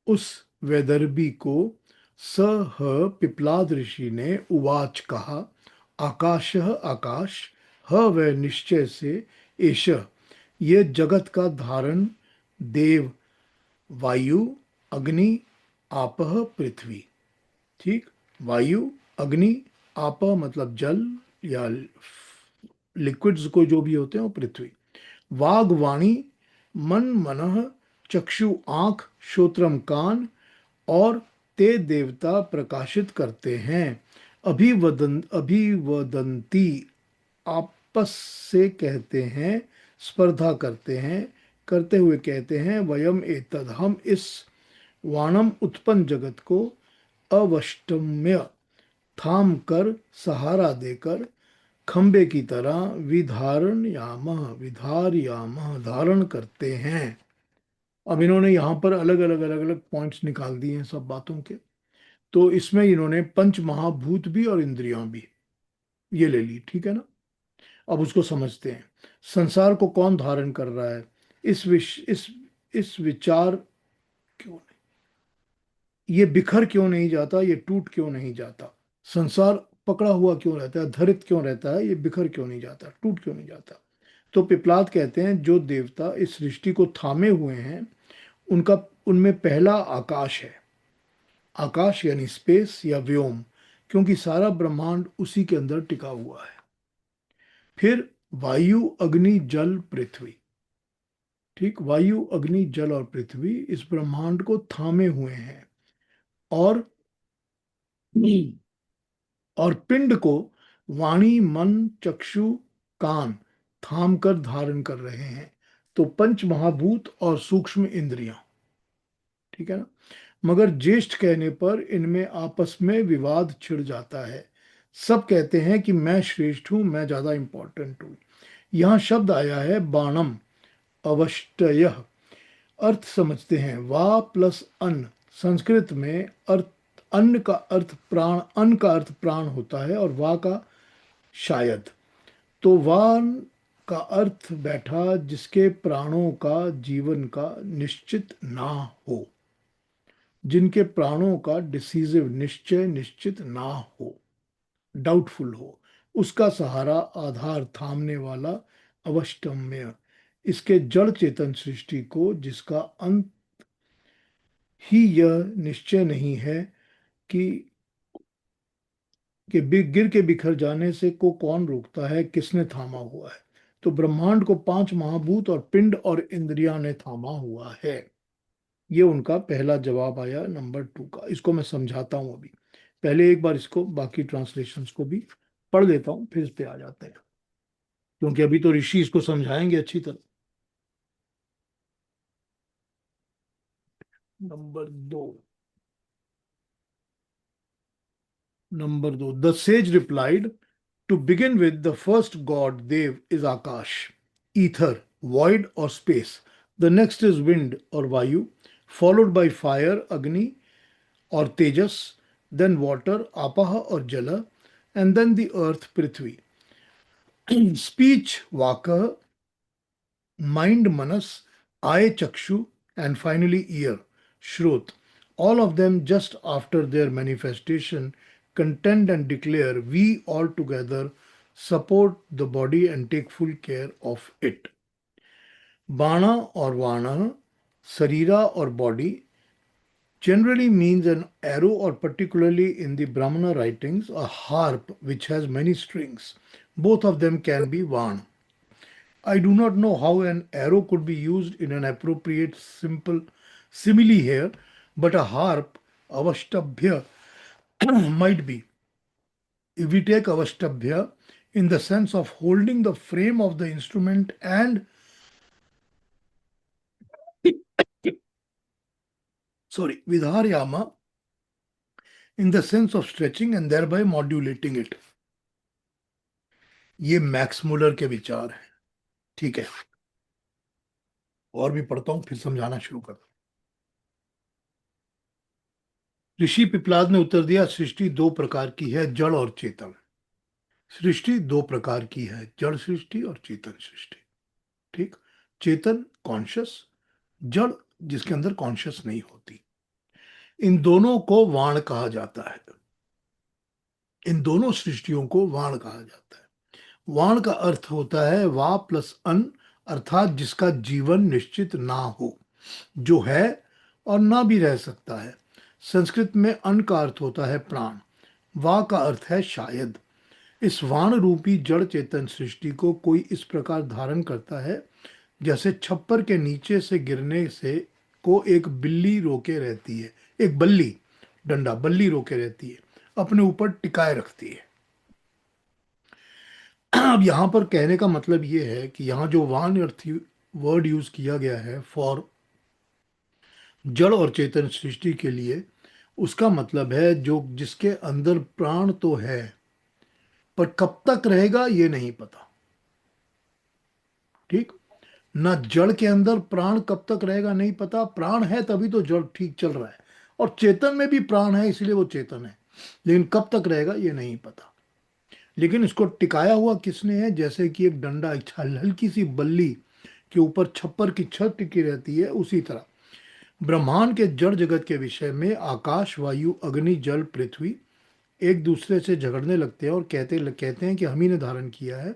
उस वैदर्भी को, सह पिपलाद ऋषि ने, उवाच कहा, आकाश आकाश, ह वह निश्चय से, एश ये जगत का धारण, देव वायु, अग्नि, आपह पृथ्वी। ठीक। वायु, अग्नि, आपह मतलब जल या लिक्विड्स को जो भी होते हैं, वो पृथ्वी। वाग वाणी, मन मनः, चक्षु आंख, श्रोत्रम कान, और ते देवता प्रकाशित करते हैं। अभिवदंती आपस से कहते हैं, स्पर्धा करते हैं, करते हुए कहते हैं, वयम एतद, हम इस वाणम उत्पन्न जगत को अवष्टम्य, थाम कर, सहारा देकर, खंबे की तरह, विधारयामः धारण करते हैं। अब इन्होंने यहाँ पर अलग अलग पॉइंट्स निकाल दिए हैं सब बातों के। तो इसमें इन्होंने पंच महाभूत भी और इंद्रियां भी ये ले ली, ठीक है ना। अब उसको समझते हैं। संसार को कौन धारण कर रहा है? इस विचार क्यों नहीं, ये बिखर क्यों नहीं जाता, ये टूट क्यों नहीं जाता? संसार पकड़ा हुआ क्यों रहता है, धरित क्यों रहता है, ये बिखर क्यों नहीं जाता, टूट क्यों नहीं जाता? तो पिपलाद कहते हैं, जो देवता इस सृष्टि को थामे हुए हैं, उनका उनमें पहला आकाश है। आकाश यानी स्पेस या व्योम, क्योंकि सारा ब्रह्मांड उसी के अंदर टिका हुआ है। फिर वायु, अग्नि, जल, पृथ्वी। ठीक, वायु, अग्नि, जल और पृथ्वी इस ब्रह्मांड को थामे हुए हैं, और पिंड को वाणी, मन, चक्षु, कान थाम कर धारण कर रहे हैं। तो पंच महाभूत और सूक्ष्म इंद्रियां, ठीक है ना। मगर ज्येष्ठ कहने पर इनमें आपस में विवाद छिड़ जाता है। सब कहते हैं कि मैं श्रेष्ठ हूं, मैं ज्यादा इंपॉर्टेंट हूं। यहां शब्द आया है बाणम, अवष्टय। अर्थ समझते हैं, वा प्लस अन्न। संस्कृत में अर्थ, अन्न का अर्थ प्राण, अन्न का अर्थ प्राण होता है, और वा का शायद। तो वान का अर्थ बैठा जिसके प्राणों का, जीवन का निश्चित ना हो, जिनके प्राणों का डिसीजिव, निश्चय, निश्चित ना हो, डाउटफुल हो, उसका सहारा, आधार, थामने वाला, अवष्टम्य। इसके जड़ चेतन सृष्टि को, जिसका अंत ही यह निश्चय नहीं है कि गिर के बिखर जाने से को कौन रोकता है, किसने थामा हुआ है? तो ब्रह्मांड को पांच महाभूत और पिंड और इंद्रियां ने थामा हुआ है। ये उनका पहला जवाब आया नंबर 2 का। इसको मैं समझाता हूं अभी। पहले एक बार इसको बाकी ट्रांसलेशंस को भी पढ़ लेता हूं, फिर इस पे आ जाते हैं, क्योंकि अभी तो ऋषि इसको समझाएंगे अच्छी तरह। Number 2, the sage replied, to begin with, the first god, Dev, is Akash, ether, void or space. The next is wind or Vayu, followed by fire, Agni or Tejas, then water, Apaha or Jala, and then the earth, Prithvi. Speech, Vaka, mind, Manas, eye, Chakshu, and finally ear, Shrut. All of them, just after their manifestation, contend and declare, we all together support the body and take full care of it. Bana or Vana, Sarira or body, generally means an arrow, or particularly in the Brahmana writings, a harp which has many strings. Both of them can be Van. I do not know how an arrow could be used in an appropriate simple simile here, but a harp, avashtabhya, might be. If we take avashtabhya in the sense of holding the frame of the instrument and vidharyama in the sense of stretching and thereby modulating it. ये Max Muller के विचार हैं, ठीक है। और भी पढ़ता हूं, फिर समझाना शुरू करता हूं। ऋषि पिपलाद ने उत्तर दिया, सृष्टि दो प्रकार की है, जड़ और चेतन। सृष्टि दो प्रकार की है, जड़ सृष्टि और चेतन सृष्टि। ठीक, चेतन कॉन्शियस, जड़ जिसके अंदर कॉन्शियस नहीं होती। इन दोनों को वाण कहा जाता है। इन दोनों सृष्टियों को वाण कहा जाता है। वाण का अर्थ होता है वा प्लस अन, अर्थात जिसका जीवन निश्चित ना हो, जो है और ना भी रह सकता है। संस्कृत में अन का अर्थ होता है प्राण, वा का अर्थ है शायद। इस वाण रूपी जड़ चेतन सृष्टि को कोई इस प्रकार धारण करता है जैसे छप्पर के नीचे से गिरने से को एक बिल्ली रोके रहती है, एक बल्ली, डंडा, बल्ली रोके रहती है, अपने ऊपर टिकाए रखती है। अब यहां पर कहने का मतलब यह है कि यहां जो वाण वर्ड यूज किया गया है फॉर जड़ और चेतन सृष्टि के लिए, उसका मतलब है जो जिसके अंदर प्राण तो है, पर कब तक रहेगा ये नहीं पता। ठीक। ना जड़ के अंदर प्राण कब तक रहेगा नहीं पता, प्राण है तभी तो जड़ ठीक चल रहा है, और चेतन में भी प्राण है इसलिए वो चेतन है, लेकिन कब तक रहेगा ये नहीं पता। लेकिन इसको टिकाया हुआ किसने है? जैसे कि एक डंडा, एक हल्की सी बल्ली के ऊपर छप्पर की छत टिकी रहती है, उसी तरह ब्रह्मांड के जड़ जगत के विषय में आकाश, वायु, अग्नि, जल, पृथ्वी एक दूसरे से झगड़ने लगते हैं और कहते हैं कि हम ही ने धारण किया है।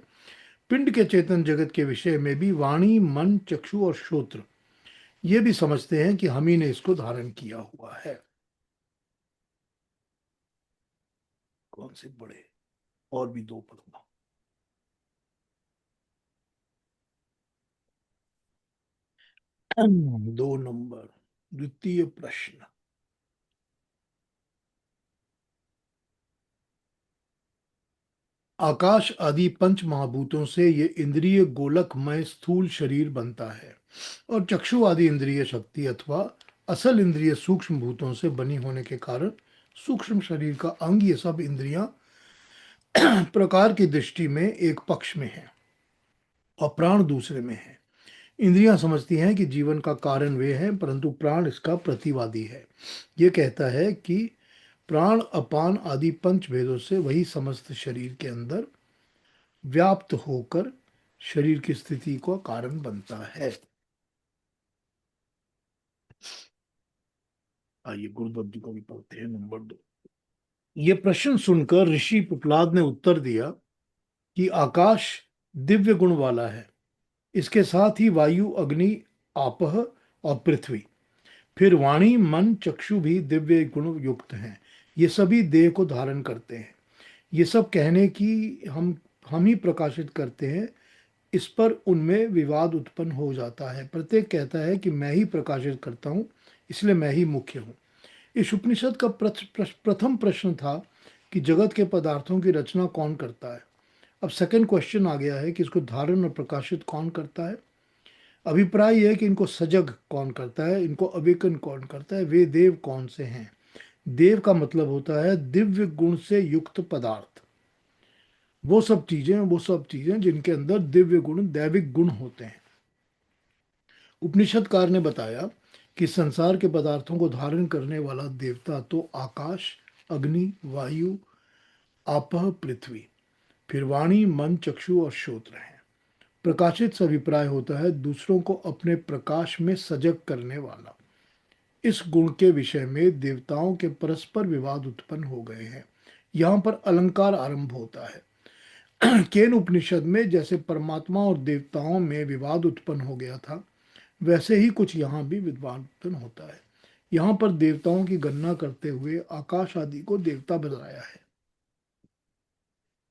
पिंड के चेतन जगत के विषय में भी वाणी, मन, चक्षु और श्रोत्र ये भी समझते हैं कि हम ही ने इसको धारण किया हुआ है। कौन से बड़े, और भी दो पढ़ूंगा। 2 नंबर, द्वितीय प्रश्न। आकाश आदि पंच महाभूतों से ये इंद्रिय गोलकमय स्थूल शरीर बनता है, और चक्षु आदि इंद्रिय शक्ति अथवा असल इंद्रिय सूक्ष्म भूतों से बनी होने के कारण सूक्ष्म शरीर का अंग ये सब इंद्रियां प्रकार की दृष्टि में एक पक्ष में है और प्राण दूसरे में है। इंद्रियां समझती हैं कि जीवन का कारण वे हैं, परंतु प्राण इसका प्रतिवादी है। ये कहता है कि प्राण अपान आदि पंच भेदों से वही समस्त शरीर के अंदर व्याप्त होकर शरीर की स्थिति को कारण बनता है। आइए गुरुदत्त जी को भी पढ़ते हैं। नंबर 2। ये प्रश्न सुनकर ऋषि पिपलाद ने उत्तर दिया कि आकाश दिव्य गुण वाला है, इसके साथ ही वायु, अग्नि, आपह और पृथ्वी, फिर वाणी, मन, चक्षु भी दिव्य गुण युक्त हैं। ये सभी देह को धारण करते हैं। ये सब कहने की हम ही प्रकाशित करते हैं, इस पर उनमें विवाद उत्पन्न हो जाता है। प्रत्येक कहता है कि मैं ही प्रकाशित करता हूँ, इसलिए मैं ही मुख्य हूँ। इस उपनिषद का प्रथम प्रश्न था कि जगत के पदार्थों की रचना कौन करता है। अब सेकंड क्वेश्चन आ गया है कि इसको धारण और प्रकाशित कौन करता है। अभिप्राय यह है कि इनको सजग कौन करता है, इनको अवेकन कौन करता है, वे देव कौन से हैं। देव का मतलब होता है दिव्य गुण से युक्त पदार्थ। वो सब चीजें जिनके अंदर दिव्य गुण, दैविक गुण होते हैं। उपनिषदकार ने बताया कि संसार के पदार्थों को धारण करने वाला देवता तो आकाश, अग्नि, वायु, आपह, पृथ्वी, फिर वाणी, मन, चक्षु और श्रोत्र हैं। प्रकाशित से अभिप्राय होता है दूसरों को अपने प्रकाश में सजग करने वाला। इस गुण के विषय में देवताओं के परस्पर विवाद उत्पन्न हो गए हैं। यहाँ पर अलंकार आरंभ होता है। केन उपनिषद में जैसे परमात्मा और देवताओं में विवाद उत्पन्न हो गया था, वैसे ही कुछ यहाँ भी विवाद उत्पन्न होता है। यहाँ पर देवताओं की गणना करते हुए आकाश आदि को देवता बताया है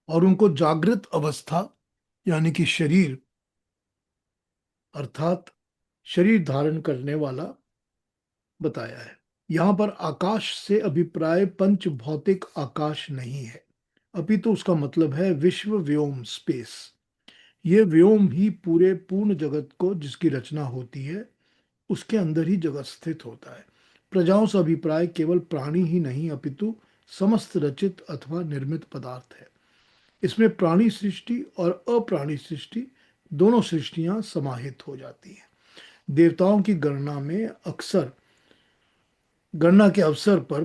और उनको जागृत अवस्था यानी कि शरीर अर्थात शरीर धारण करने वाला बताया है। यहाँ पर आकाश से अभिप्राय पंच भौतिक आकाश नहीं है, अपितु तो उसका मतलब है विश्व व्योम, स्पेस। ये व्योम ही पूरे पूर्ण जगत को जिसकी रचना होती है उसके अंदर ही जगत स्थित होता है। प्रजाओं से अभिप्राय केवल प्राणी ही नहीं अपितु समस्त रचित अथवा निर्मित पदार्थ है। इसमें प्राणी सृष्टि और अप्राणी सृष्टि दोनों सृष्टियां समाहित हो जाती हैं। देवताओं की गणना में अक्सर गणना के अवसर पर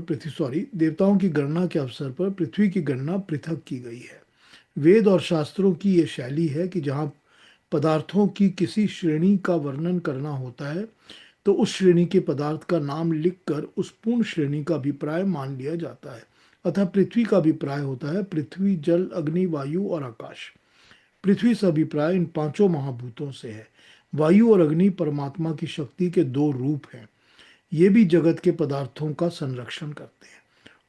देवताओं की गणना के अवसर पर पृथ्वी की गणना पृथक की गई है। वेद और शास्त्रों की ये शैली है कि जहाँ पदार्थों की किसी श्रेणी का वर्णन करना होता है तो उस श्रेणी के पदार्थ का नाम लिखकर उस पूर्ण श्रेणी का अभिप्राय मान लिया जाता है। अतः पृथ्वी का अभिप्राय होता है पृथ्वी, जल, अग्नि, वायु और आकाश। पृथ्वी से अभिप्राय इन पांचों महाभूतों से है। वायु और अग्नि परमात्मा की शक्ति के दो रूप हैं। ये भी जगत के पदार्थों का संरक्षण करते हैं।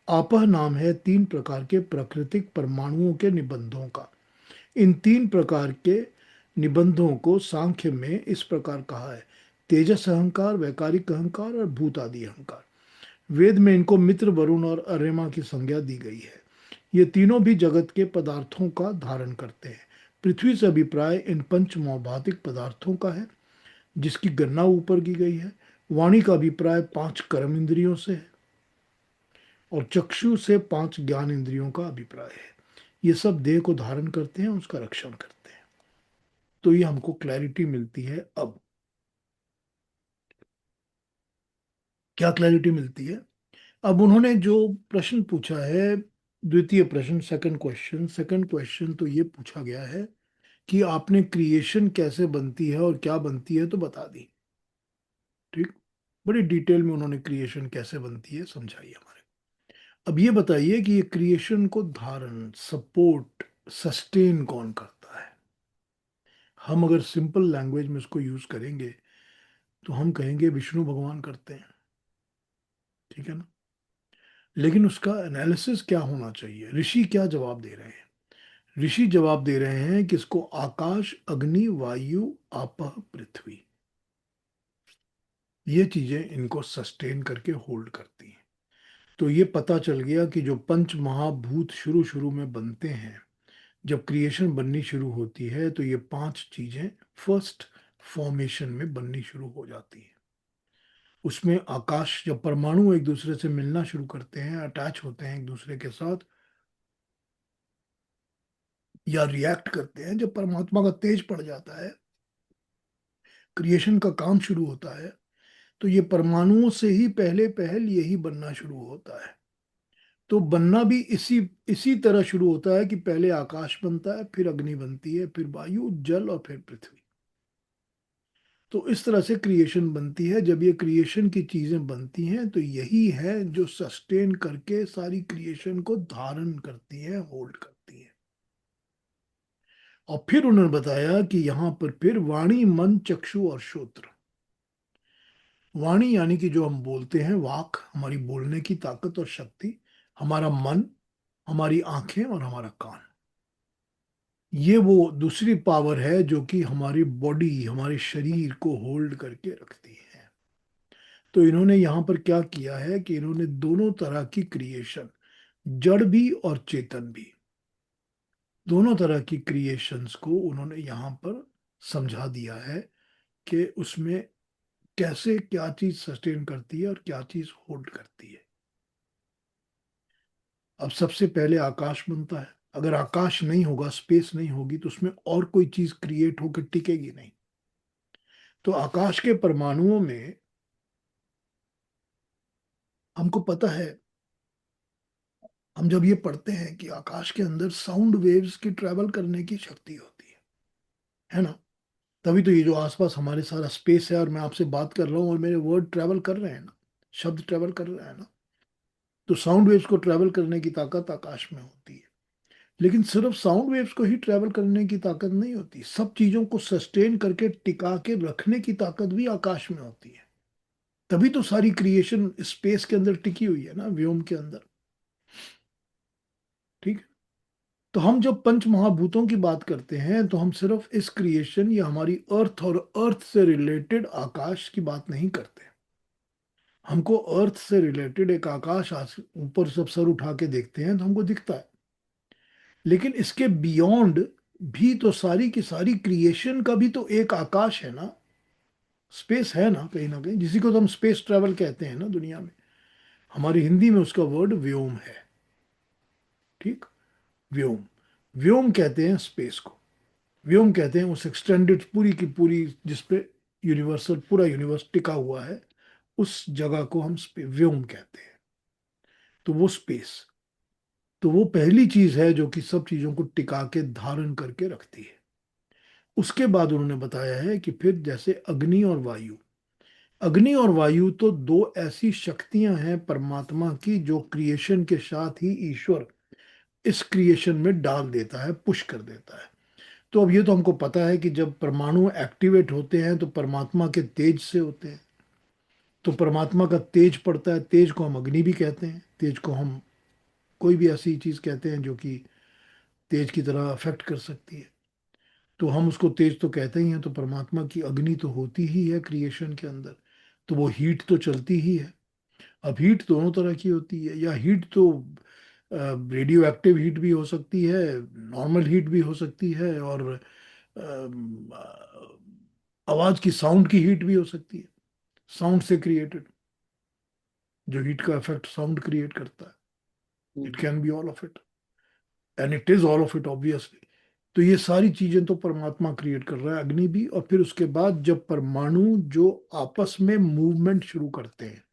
आपह नाम है 3 प्रकार के प्राकृतिक परमाणुओं के निबंधों का। इन 3 प्रकार के निबंधों को सांख्य में इस प्रकार कहा है: तेजस अहंकार, वैकारिक अहंकार और भूत आदि अहंकार। वेद में इनको मित्र, वरुण और अर्यमा की संज्ञा दी गई है। ये तीनों भी जगत के पदार्थों का धारण करते हैं। पृथ्वी से अभिप्राय इन पंच भौतिक पदार्थों का है। जिसकी गणना ऊपर की गई है। वाणी का अभिप्राय 5 कर्म इंद्रियों से है और चक्षु से 5 ज्ञान इंद्रियों का अभिप्राय है। ये सब देह को धारण करते हैं, उसका रक्षण करते हैं। तो ये हमको क्लैरिटी मिलती है। अब क्या क्लैरिटी मिलती है? अब उन्होंने जो प्रश्न पूछा है, द्वितीय प्रश्न, सेकंड क्वेश्चन तो ये पूछा गया है कि आपने क्रिएशन कैसे बनती है और क्या बनती है तो बता दी। ठीक, बड़ी डिटेल में उन्होंने क्रिएशन कैसे बनती है समझाई हमारे। अब ये बताइए कि ये क्रिएशन को धारण, सपोर्ट, सस्टेन कौन करता है? हम अगर सिंपल लैंग्वेज में इसको यूज करेंगे तो हम कहेंगे विष्णु भगवान करते हैं। ठीक है ना? लेकिन उसका एनालिसिस क्या होना चाहिए? ऋषि क्या जवाब दे रहे हैं? ऋषि जवाब दे रहे हैं कि इसको आकाश, अग्नि, वायु, आपः, पृथ्वी, ये चीजें इनको सस्टेन करके होल्ड करती हैं। तो ये पता चल गया कि जो पंच महाभूत शुरू शुरू में बनते हैं, जब क्रिएशन बननी शुरू होती है तो ये 5 चीजें फर्स्ट फॉर्मेशन में बननी शुरू हो जाती है। उसमें आकाश, जब परमाणु एक दूसरे से मिलना शुरू करते हैं, अटैच होते हैं एक दूसरे के साथ या रिएक्ट करते हैं, जब परमात्मा का तेज पड़ जाता है, क्रिएशन का काम शुरू होता है, तो ये परमाणुओं से ही पहले पहल यही बनना शुरू होता है। तो बनना भी इसी इसी तरह शुरू होता है कि पहले आकाश बनता है, फिर अग्नि बनती है, फिर वायु, जल और फिर पृथ्वी। तो इस तरह से क्रिएशन बनती है। जब ये क्रिएशन की चीजें बनती हैं तो यही है जो सस्टेन करके सारी क्रिएशन को धारण करती है, होल्ड करती है। और फिर उन्होंने बताया कि यहां पर फिर वाणी, मन, चक्षु और श्रोत्र। वाणी यानी कि जो हम बोलते हैं, वाक, हमारी बोलने की ताकत और शक्ति, हमारा मन, हमारी आंखें और हमारा कान, ये वो दूसरी पावर है जो कि हमारी बॉडी, हमारे शरीर को होल्ड करके रखती है। तो इन्होंने यहां पर क्या किया है कि इन्होंने दोनों तरह की क्रिएशन, जड़ भी और चेतन भी, दोनों तरह की क्रिएशंस को उन्होंने यहां पर समझा दिया है कि उसमें कैसे क्या चीज सस्टेन करती है और क्या चीज होल्ड करती है। अब सबसे पहले आकाश बनता है। अगर आकाश नहीं होगा, स्पेस नहीं होगी, तो उसमें और कोई चीज क्रिएट होकर टिकेगी नहीं। तो आकाश के परमाणुओं में हमको पता है, हम जब ये पढ़ते हैं कि आकाश के अंदर साउंड वेव्स की ट्रेवल करने की शक्ति होती है ना? तभी तो ये जो आसपास हमारे सारा स्पेस है और मैं आपसे बात कर रहा हूँ और मेरे वर्ड ट्रेवल कर रहे हैं ना, शब्द ट्रेवल कर रहे हैं ना, तो साउंड वेव्स को ट्रेवल करने की ताकत आकाश में होती है। लेकिन सिर्फ साउंड वेव्स को ही ट्रेवल करने की ताकत नहीं होती, सब चीजों को सस्टेन करके टिका के रखने की ताकत भी आकाश में होती है। तभी तो सारी क्रिएशन स्पेस के अंदर टिकी हुई है ना, व्योम के अंदर। ठीक है? तो हम जब पंच महाभूतों की बात करते हैं तो हम सिर्फ इस क्रिएशन या हमारी अर्थ और अर्थ से रिलेटेड आकाश की बात नहीं करते। हमको अर्थ से रिलेटेड एक आकाश ऊपर सब सर उठा के देखते हैं तो हमको दिखता है, लेकिन इसके बियॉन्ड भी तो सारी की सारी क्रिएशन का भी तो एक आकाश है ना, स्पेस है ना कहीं, जिसी को तो हम स्पेस ट्रेवल कहते हैं ना दुनिया में। हमारी हिंदी में उसका वर्ड व्योम है। ठीक, व्योम, व्योम कहते हैं स्पेस को। व्योम कहते हैं उस एक्सटेंडेड पूरी की पूरी जिसपे यूनिवर्सल पूरा यूनिवर्स टिका हुआ है, उस जगह को हम व्योम कहते हैं। तो वो स्पेस, तो वो पहली चीज है जो कि सब चीजों को टिका के धारण करके रखती है। उसके बाद उन्होंने बताया है कि फिर जैसे अग्नि और वायु, अग्नि और वायु तो दो ऐसी शक्तियां हैं परमात्मा की जो क्रिएशन के साथ ही ईश्वर इस क्रिएशन में डाल देता है, पुश कर देता है। तो अब ये तो हमको पता है कि जब परमाणु एक्टिवेट होते हैं तो परमात्मा के तेज से होते हैं। तो परमात्मा का तेज पड़ता है, तेज को हम अग्नि भी कहते हैं, तेज को हम कोई भी ऐसी चीज कहते हैं जो कि तेज की तरह अफेक्ट कर सकती है, तो हम उसको तेज तो कहते ही हैं। तो परमात्मा की अग्नि तो होती ही है क्रिएशन के अंदर, तो वो हीट तो चलती ही है। अब हीट दोनों तरह की होती है, या हीट तो रेडियो एक्टिव हीट भी हो सकती है, नॉर्मल हीट भी हो सकती है, और आवाज की साउंड की हीट भी हो सकती है, साउंड से क्रिएटेड, जो हीट का इफेक्ट साउंड क्रिएट करता है। It can be all of it, and it is all of it obviously. तो ये सारी चीजें तो परमात्मा क्रिएट कर रहा है, अग्नि भी। और फिर उसके बाद जब परमाणु जो आपस में मूवमेंट शुरू करते हैं,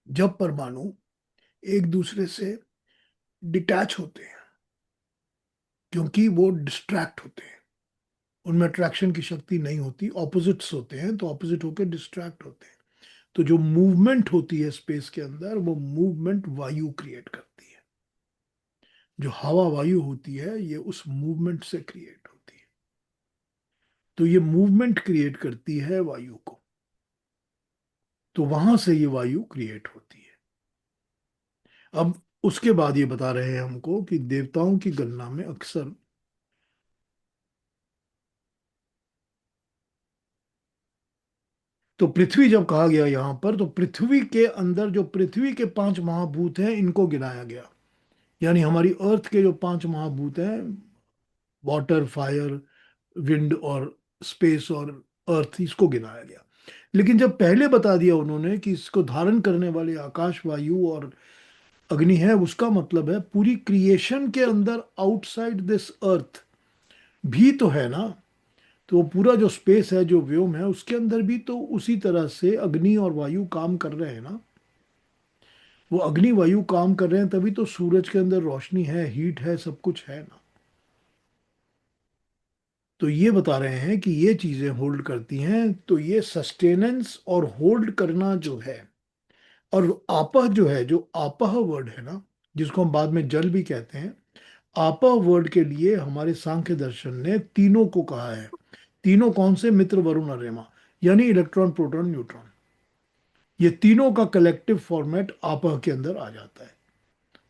जब परमाणु एक दूसरे से डिटैच होते हैं, क्योंकि वो डिस्ट्रैक्ट होते हैं, उनमें अट्रैक्शन की शक्ति नहीं होती, ऑपोजिट्स होते हैं, तो ऑपोजिट होकर डिस्ट्रैक्ट होते हैं। तो जो मूवमेंट होती है स्पेस के अंदर, वो मूवमेंट वायु क्रिएट करती है। जो हवा वायु होती है, ये उस मूवमेंट से क्रिएट होती है। तो ये मूवमेंट क्रिएट करती है वायु को, तो वहां से ये वायु क्रिएट होती है। अब उसके बाद ये बता रहे हैं हमको कि देवताओं की गणना में अक्सर तो पृथ्वी जब कहा गया यहां पर, तो पृथ्वी के अंदर जो पृथ्वी के 5 महाभूत हैं, इनको गिनाया गया। यानी हमारी अर्थ के जो 5 महाभूत हैं, वाटर, फायर, विंड और स्पेस और अर्थ, इसको गिनाया गया। लेकिन जब पहले बता दिया उन्होंने कि इसको धारण करने वाले आकाश, वायु और अग्नि है, उसका मतलब है पूरी क्रिएशन के अंदर आउटसाइड दिस अर्थ भी तो है ना। तो वो पूरा जो स्पेस है, जो व्योम है, उसके अंदर भी तो उसी तरह से अग्नि और वायु काम कर रहे हैं ना। वो अग्नि वायु काम कर रहे हैं, तभी तो सूरज के अंदर रोशनी है, हीट है, सब कुछ है ना। तो ये बता रहे हैं कि ये चीजें होल्ड करती हैं। तो ये सस्टेनेंस और होल्ड करना जो है, और आपह जो है, जो आपह वर्ड है ना, जिसको हम बाद में जल भी कहते हैं, आपह वर्ड के लिए हमारे सांख्य दर्शन ने तीनों को कहा है। तीनों कौन से? मित्र, वरुण और रेमा, यानी इलेक्ट्रॉन, प्रोटॉन, न्यूट्रॉन। ये तीनों का कलेक्टिव फॉर्मेट आपह के अंदर आ जाता है।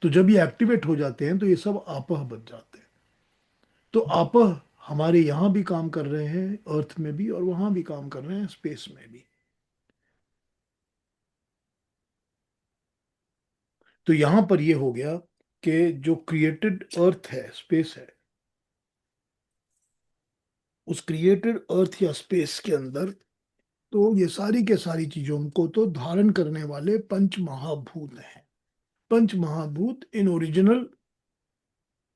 तो जब ये एक्टिवेट हो जाते हैं, तो ये सब आपह बन जाते हैं। तो आपह हमारे यहाँ भी काम कर रहे हैं, अर्थ में भी, और वहां भी काम कर रहे हैं, स्पेस में भी। तो यहां पर ये हो गया कि जो क्रिएटेड अर्थ है, स्पेस है, उस क्रिएटेड अर्थ या स्पेस के अंदर तो ये सारी के सारी चीजों को तो धारण करने वाले पंच महाभूत हैं। पंच महाभूत इन ओरिजिनल,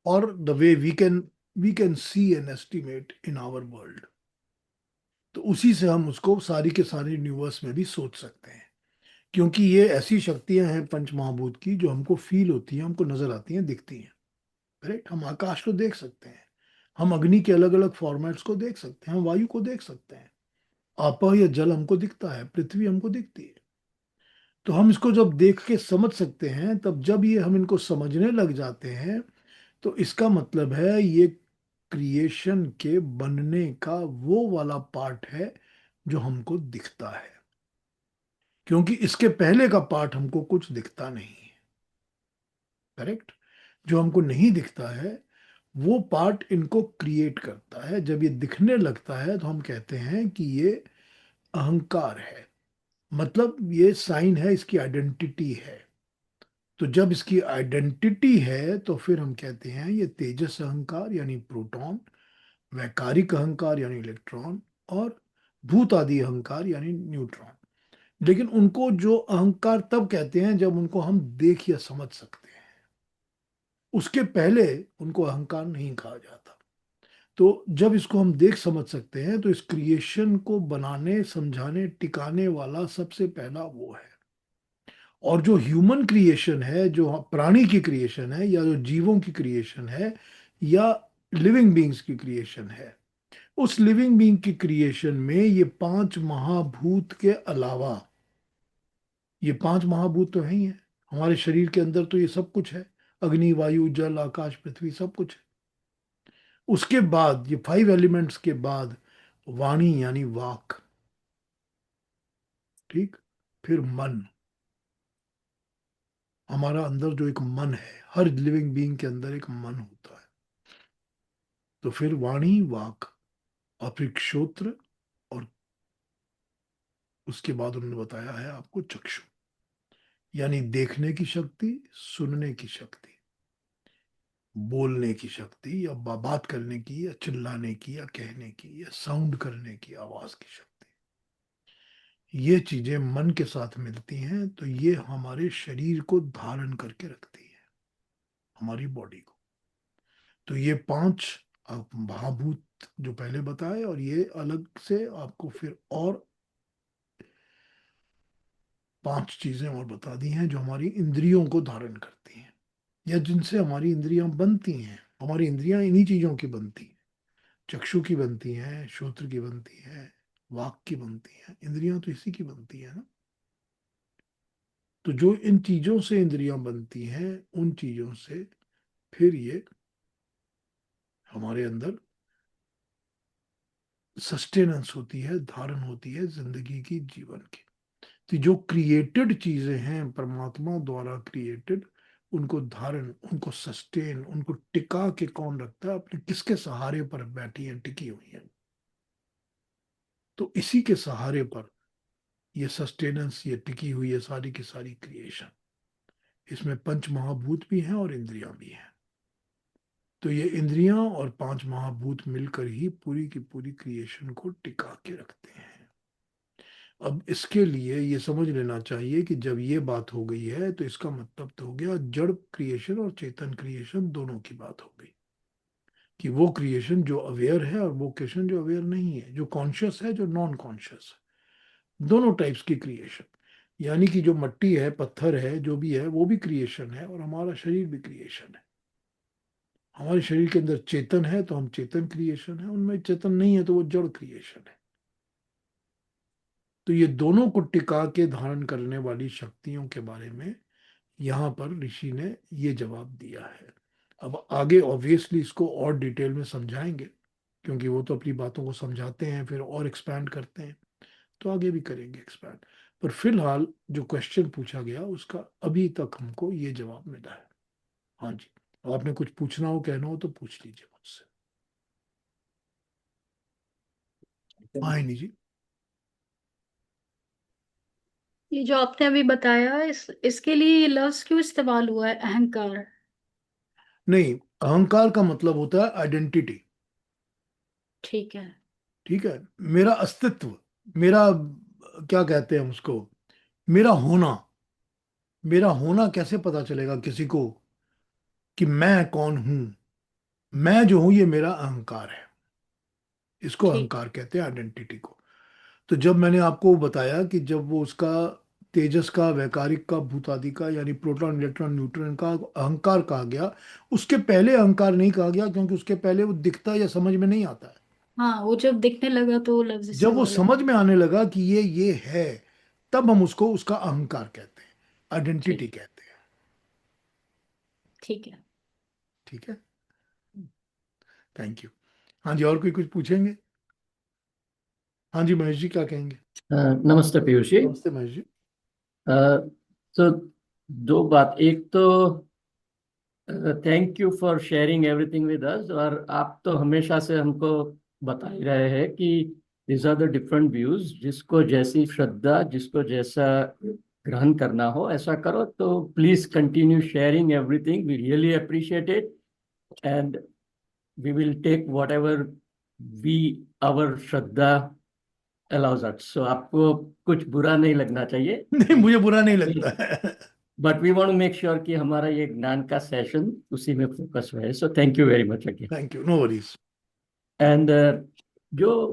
और the way we can see and estimate in our world. तो उसी से हम उसको सारी के सारी यूनिवर्स में भी सोच सकते हैं, क्योंकि ये ऐसी शक्तियां हैं पंच महाभूत की, जो हमको फील होती हैं, हमको नजर आती हैं, दिखती हैं। करेक्ट। हम आकाश को देख सकते हैं, हम अग्नि के अलग अलग फॉर्मेट्स को देख सकते हैं, हम वायु को देख सकते हैं, आपा या जल हमको दिखता है, पृथ्वी हमको दिखती है। तो हम इसको जब देख के समझ सकते हैं, तब जब ये हम इनको समझने लग जाते हैं, तो इसका मतलब है ये क्रिएशन के बनने का वो वाला पार्ट है जो हमको दिखता है। क्योंकि इसके पहले का पार्ट हमको कुछ दिखता नहीं है। करेक्ट। जो हमको नहीं दिखता है, वो पार्ट इनको क्रिएट करता है। जब ये दिखने लगता है, तो हम कहते हैं कि ये अहंकार है, मतलब ये साइन है, इसकी आइडेंटिटी है। तो जब इसकी आइडेंटिटी है, तो फिर हम कहते हैं ये तेजस अहंकार यानी प्रोटॉन, वैकारिक अहंकार यानी इलेक्ट्रॉन, और भूत आदि अहंकार यानी न्यूट्रॉन। लेकिन उनको जो अहंकार तब कहते हैं जब उनको हम देख या समझ सकते हैं, उसके पहले उनको अहंकार नहीं कहा जाता। तो जब इसको हम देख समझ सकते हैं, तो इस क्रिएशन को बनाने, समझाने, टिकाने वाला सबसे पहला वो है। और जो ह्यूमन क्रिएशन है, जो प्राणी की क्रिएशन है, या जो जीवों की क्रिएशन है, या लिविंग बींग्स की क्रिएशन है, उस लिविंग बींग की क्रिएशन में ये 5 महाभूत के अलावा, ये 5 महाभूत तो है ही है हमारे शरीर के अंदर, तो ये सब कुछ है, अग्नि, वायु, जल, आकाश, पृथ्वी, सब कुछ है। उसके बाद ये 5 एलिमेंट्स के बाद वाणी यानी वाक, ठीक। फिर मन, हमारा अंदर जो एक मन है, हर लिविंग बीइंग के अंदर एक मन होता है। तो फिर वाणी, वाक, और फिर श्रोत्र, और उसके बाद उन्होंने बताया है आपको चक्षु, यानी देखने की शक्ति, सुनने की शक्ति। बोलने की शक्ति, या बात करने की, या चिल्लाने की, या कहने की, या साउंड करने की, आवाज की शक्ति, ये चीजें मन के साथ मिलती हैं तो ये हमारे शरीर को धारण करके रखती है, हमारी बॉडी को। तो ये पांच महाभूत जो पहले बताए, और ये अलग से आपको फिर और पांच चीजें और बता दी हैं जो हमारी इंद्रियों को धारण करती हैं, या जिनसे हमारी इंद्रियां बनती हैं। हमारी इंद्रियां इन्हीं चीजों की बनती हैं, चक्षु की बनती हैं, श्रोत्र की बनती है, वाक की बनती है। इंद्रियां तो इसी की बनती है ना। तो जो इन चीजों से इंद्रियां बनती हैं, उन चीजों से फिर ये हमारे अंदर सस्टेनेंस होती है, धारण होती है जिंदगी की, जीवन की। तो जो क्रिएटेड चीजें हैं परमात्मा द्वारा क्रिएटेड, उनको धारण, उनको सस्टेन, उनको टिका के कौन रखता है? अपने किसके सहारे पर बैठी हैं, टिकी हुई हैं? तो इसी के सहारे पर ये सस्टेनेंस, ये टिकी हुई है सारी की सारी क्रिएशन। इसमें पंच महाभूत भी हैं और इंद्रियां भी हैं। तो ये इंद्रियां और पांच महाभूत मिलकर ही पूरी की पूरी क्रिएशन को टिका के रखते हैं। अब इसके लिए ये समझ लेना चाहिए कि जब ये बात हो गई है तो इसका मतलब तो हो गया जड़ क्रिएशन और चेतन क्रिएशन दोनों की बात हो गई। कि वो क्रिएशन जो अवेयर है और वो क्रिएशन जो अवेयर नहीं है, जो कॉन्शियस है, जो नॉन कॉन्शियस है, दोनों टाइप्स की क्रिएशन। यानी कि जो मट्टी है, पत्थर है, जो भी है वो भी क्रिएशन है, और हमारा शरीर भी क्रिएशन है। हमारे शरीर के अंदर चेतन है तो हम चेतन क्रिएशन है, उनमें चेतन नहीं है तो वो जड़ क्रिएशन है। तो ये दोनों को टिका के धारण करने वाली शक्तियों के बारे में यहाँ पर ऋषि ने ये जवाब दिया है। अब आगे ऑब्वियसली इसको और डिटेल में समझाएंगे, क्योंकि वो तो अपनी बातों को समझाते हैं फिर और एक्सपैंड करते हैं, तो आगे भी करेंगे एक्सपैंड। पर फिलहाल जो क्वेश्चन पूछा गया उसका अभी तक हमको ये जवाब मिला है। हाँ जी, अब आपने कुछ पूछना हो, कहना हो तो पूछ लीजिए मुझसे। हाँ नहीं जी। ये जो आपने अभी बताया, इसके लिए ये लफ्ज क्यों इस्तेमाल हुआ है, अहंकार? नहीं, अहंकार का मतलब होता है आइडेंटिटी। ठीक है। ठीक है, मेरा अस्तित्व, मेरा, क्या कहते हैं हम उसको, मेरा होना। मेरा होना कैसे पता चलेगा किसी को कि मैं कौन हूं? मैं जो हूं ये मेरा अहंकार है। इसको ठीक। अहंकार कहते हैं, आइडेंटिटी को। तो जब मैंने आपको बताया कि जब वो उसका तेजस का, वैकारिक का, भूतादि का, यानी प्रोटॉन, इलेक्ट्रॉन, न्यूट्रॉन का अहंकार कहा गया, उसके पहले अहंकार नहीं कहा गया, क्योंकि उसके पहले वो दिखता या समझ में नहीं आता है। हाँ, वो जब दिखने लगा तो वो लफ्ज जब वो इस्तेमाल समझ हुआ। में आने लगा कि ये है, तब हम उसको उसका अहंकार कहते हैं, आइडेंटिटी ठीक। कहते हैं। ठीक है। ठीक है, थैंक यू। हाँ जी, और कोई कुछ पूछेंगे? हाँ जी, महेश जी क्या कहेंगे? नमस्ते पीयूष जी। नमस्ते महेश जी। तो दो बात, एक तो thank you for sharing everything with us. और आप तो हमेशा से हमको बता ही रहे हैं कि this are the different views, जिसको जैसी श्रद्धा, जिसको जैसा ग्रहण करना हो ऐसा करो। तो please continue sharing everything, we really appreciate it, and we will take whatever we our shraddha allows us. So आपको कुछ बुरा नहीं लगना चाहिए, नहीं, मुझे बुरा नहीं लगता है। But we want to make sure कि हमारा ये ज्ञान का सेशन उसी में फोकस हुआ है। So thank you very much again. Thank you, no worries. And जो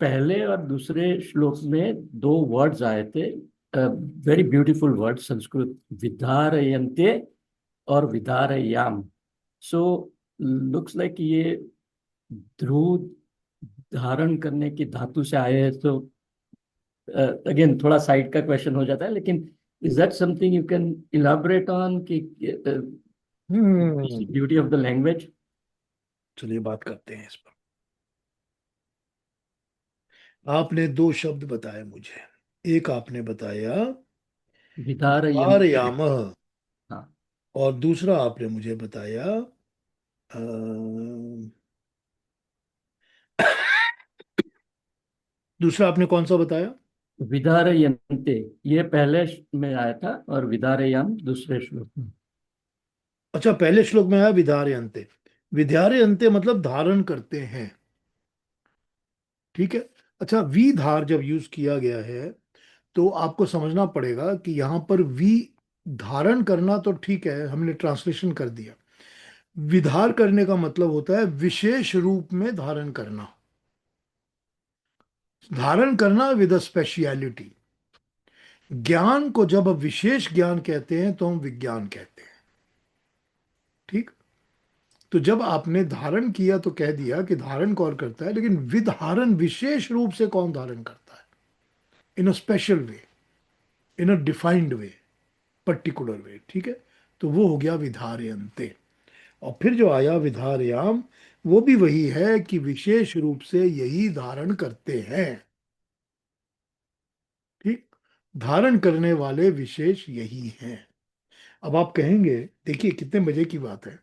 पहले और दूसरे श्लोक में दो वर्ड्स आए थे, वेरी ब्यूटीफुल वर्ड, संस्कृत, विधारयन्ते और विधारयाम। सो लुक्स लाइक ये ध्रुव धारण करने की धातु से आए हैं। तो अगेन थोड़ा साइड का क्वेश्चन हो जाता है, लेकिन is that something you can elaborate on कि हम्म, ब्यूटी ऑफ द लैंग्वेज? चलिए बात करते हैं इस पर। आपने दो शब्द बताए मुझे। एक आपने बताया विधारयन्ते। आर्यामः, हाँ। और दूसरा आपने मुझे बताया अ, दूसरा आपने कौन सा बताया? विधारयन्ते ये पहले में आया था, और विधारयाम दूसरे श्लोक में। अच्छा, पहले श्लोक में आया विधारयन्ते। विधारयन्ते मतलब धारण करते हैं, ठीक है। अच्छा, वी धार जब यूज किया गया है तो आपको समझना पड़ेगा कि यहां पर वी धारण करना तो ठीक है, हमने ट्रांसलेशन कर दिया। विधार करने का मतलब होता है विशेष रूप में धारण करना, धारण करना विद अ स्पेशलिटी। ज्ञान को जब हम विशेष ज्ञान कहते हैं तो हम विज्ञान कहते हैं, ठीक। तो जब आपने धारण किया तो कह दिया कि धारण कौन करता है, लेकिन विधारण विशेष रूप से कौन धारण करता है, in a special way, in a defined way, particular way, ठीक है। तो वो हो गया विधारयन्ते। और फिर जो आया विधारयाम, वो भी वही है कि विशेष रूप से यही धारण करते हैं, ठीक। धारण करने वाले विशेष यही हैं। अब आप कहेंगे, देखिए कितने मजे की बात है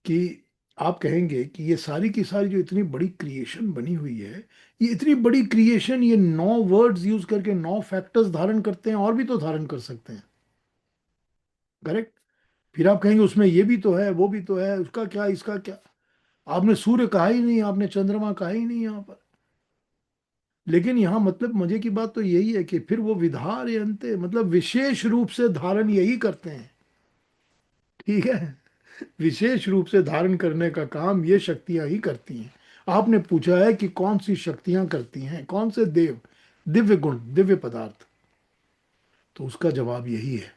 कि आप कहेंगे कि ये सारी की सारी जो इतनी बड़ी क्रिएशन बनी हुई है, ये इतनी बड़ी क्रिएशन, ये 9 वर्ड्स यूज करके 9 फैक्टर्स धारण करते हैं, और भी तो धारण कर सकते हैं, करेक्ट। फिर आप कहेंगे उसमें ये भी तो है, वो भी तो है, उसका क्या, इसका क्या। आपने सूर्य कहा ही नहीं, आपने चंद्रमा कहा ही नहीं यहाँ पर। लेकिन यहाँ मतलब मजे की बात तो यही है कि फिर वो विधारयन्ते मतलब विशेष रूप से धारण यही करते हैं, ठीक है। विशेष रूप से धारण करने का काम ये शक्तियां ही करती हैं। आपने पूछा है कि कौन सी शक्तियां करती हैं, कौन से देव, दिव्य गुण, दिव्य पदार्थ, तो उसका जवाब यही है।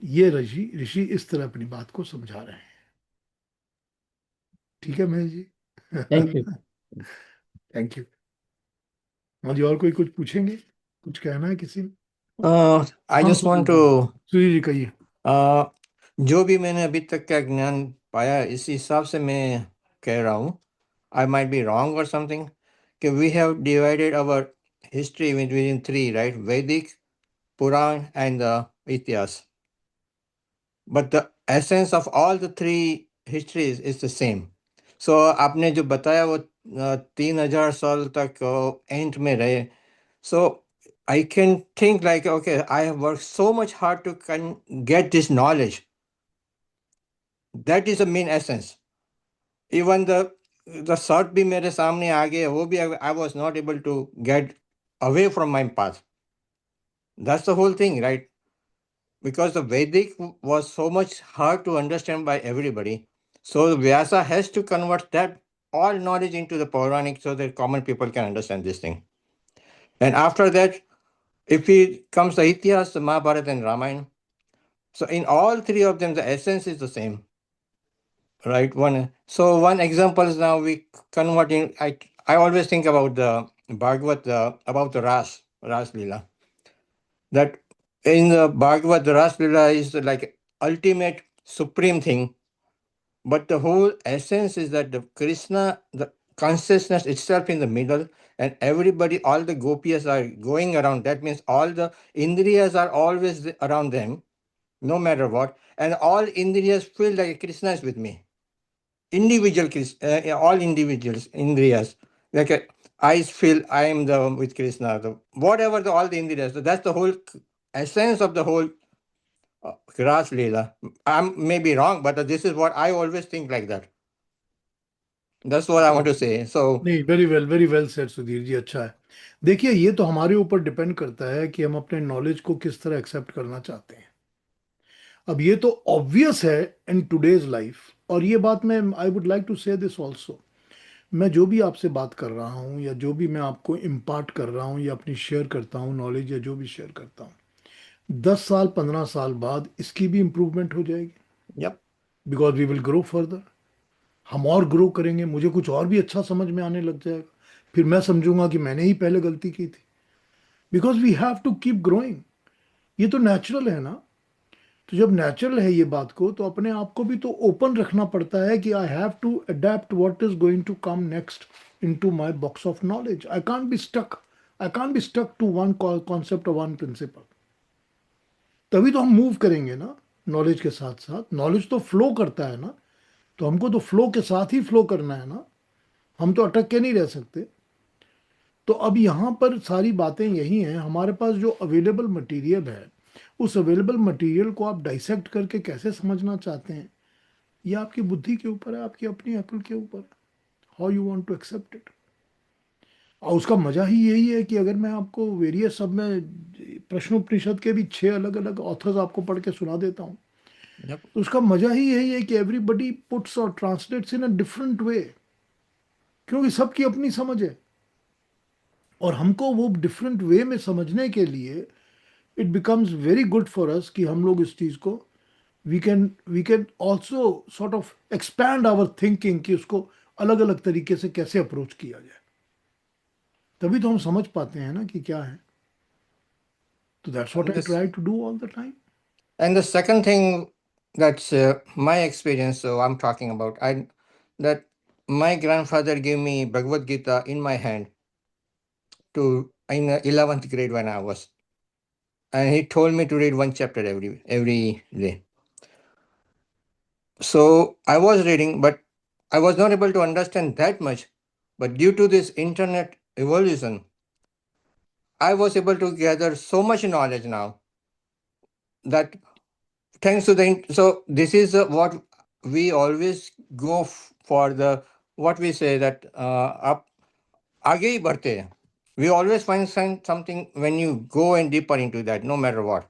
ये ऋषि ऋषि इस तरह अपनी बात को समझा रहे हैं, ठीक है Mahesh ji. Thank you. Thank you. हाँ जी, और कोई कुछ पूछेंगे, कुछ कहना है किसी ने? आई हाँ जस्ट वांट टू, सूर्य जी कहिए। जो भी मैंने अभी तक का ज्ञान पाया इस हिसाब से मैं कह रहा हूँ, आई माइट बी रॉन्ग और समथिंग, कि we have divided our history with 3, right? Vedic, Purana and the Itihasa, but the essence of all the 3 histories is the same. So आपने जो बताया वो 3,000 साल तक एंड में रहे। So I can think like, okay, I have worked so much hard to get this knowledge. That is the main essence. Even the thought भी मेरे सामने आ गया, वो भी I was not able to get away from my path. That's the whole thing, right? Because the Vedic was so much hard to understand by everybody. So Vyasa has to convert that all knowledge into the Puranic so that common people can understand this thing. And after that, if it comes the Itihas, the Mahabharata and Ramayana, so in all 3 of them, the essence is the same, right? One example is now we converting. I always think about the Bhagavad, about the Ras Lila. That in the Bhagavad, the Ras Lila is like ultimate supreme thing, but the whole essence is that the Krishna, the consciousness itself in the middle, and everybody, all the gopis are going around. That means all the Indriyas are always around them, no matter what, and all Indriyas feel like Krishna is with me. Individual all individuals, Indriyas, like eyes feel I am with Krishna. Whatever all the Indriyas, so that's the whole essence of the whole Ras Leela. I may be wrong, but this is what I always think like that. That's what I want to say. So नहीं, very well said Sudhir ji, अच्छा है। देखिए, ये तो हमारे ऊपर depend करता है कि हम अपने नॉलेज को किस तरह एक्सेप्ट करना चाहते हैं। अब ये तो ऑब्वियस है इन टुडेज लाइफ, और ये बात मैं आई वुड लाइक टू से दिस ऑल्सो। मैं जो भी आपसे बात कर रहा हूँ, या जो भी मैं आपको इम्पार्ट कर रहा हूँ, या अपनी शेयर करता हूँ नॉलेज, या जो भी शेयर करता हूँ, 10 साल 15 साल बाद इसकी भी इम्प्रूवमेंट हो जाएगी, yep, because we will grow further. हम और ग्रो करेंगे, मुझे कुछ और भी अच्छा समझ में आने लग जाएगा, फिर मैं समझूंगा कि मैंने ही पहले गलती की थी, because we have to keep growing. ये तो नेचुरल है ना। तो जब नेचुरल है ये बात को, तो अपने आप को भी तो ओपन रखना पड़ता है कि I have to adapt what is going to come next into my box of knowledge. I can't be stuck, I can't be stuck to one concept और वन प्रिंसिपल। तभी तो हम मूव करेंगे ना, नॉलेज के साथ साथ। नॉलेज तो फ्लो करता है ना, तो हमको तो फ्लो के साथ ही फ्लो करना है ना, हम तो अटक के नहीं रह सकते। तो अब यहाँ पर सारी बातें यही हैं, हमारे पास जो अवेलेबल मटेरियल है, उस अवेलेबल मटेरियल को आप डाइसेक्ट करके कैसे समझना चाहते हैं, ये आपकी बुद्धि के ऊपर है, आपकी अपनी अक्ल के ऊपर है, how you want to accept it. और उसका मजा ही यही है कि अगर मैं आपको वेरियस सब में प्रश्नोपनिषद के भी 6 अलग अलग ऑथर्स आपको पढ़ के सुना देता हूँ, Yep. तो उसका मजा ही यही है कि एवरीबडी पुट्स और translates in a different way, क्योंकि सबकी अपनी समझ है। और हमको वो डिफरेंट वे में समझने के लिए it becomes very good for us कि हम लोग इस चीज को we can also sort of expand our thinking कि उसको अलग अलग तरीके से कैसे अप्रोच किया जाए, तभी तो हम समझ पाते हैं ना कि क्या है। तो that's what And I this, try to do all the time. and the second thing, that's my experience. So I'm talking about that my grandfather gave me Bhagavad Gita in my hand to in 11th grade when I was, and he told me to read one chapter every day. So I was reading, but I was not able to understand that much. But due to this internet evolution, I was able to gather so much knowledge now that thanks to so this is what we always go for the what we say that up आगे ही बढ़ते हैं. We always find something when you go and deeper into that, no matter what.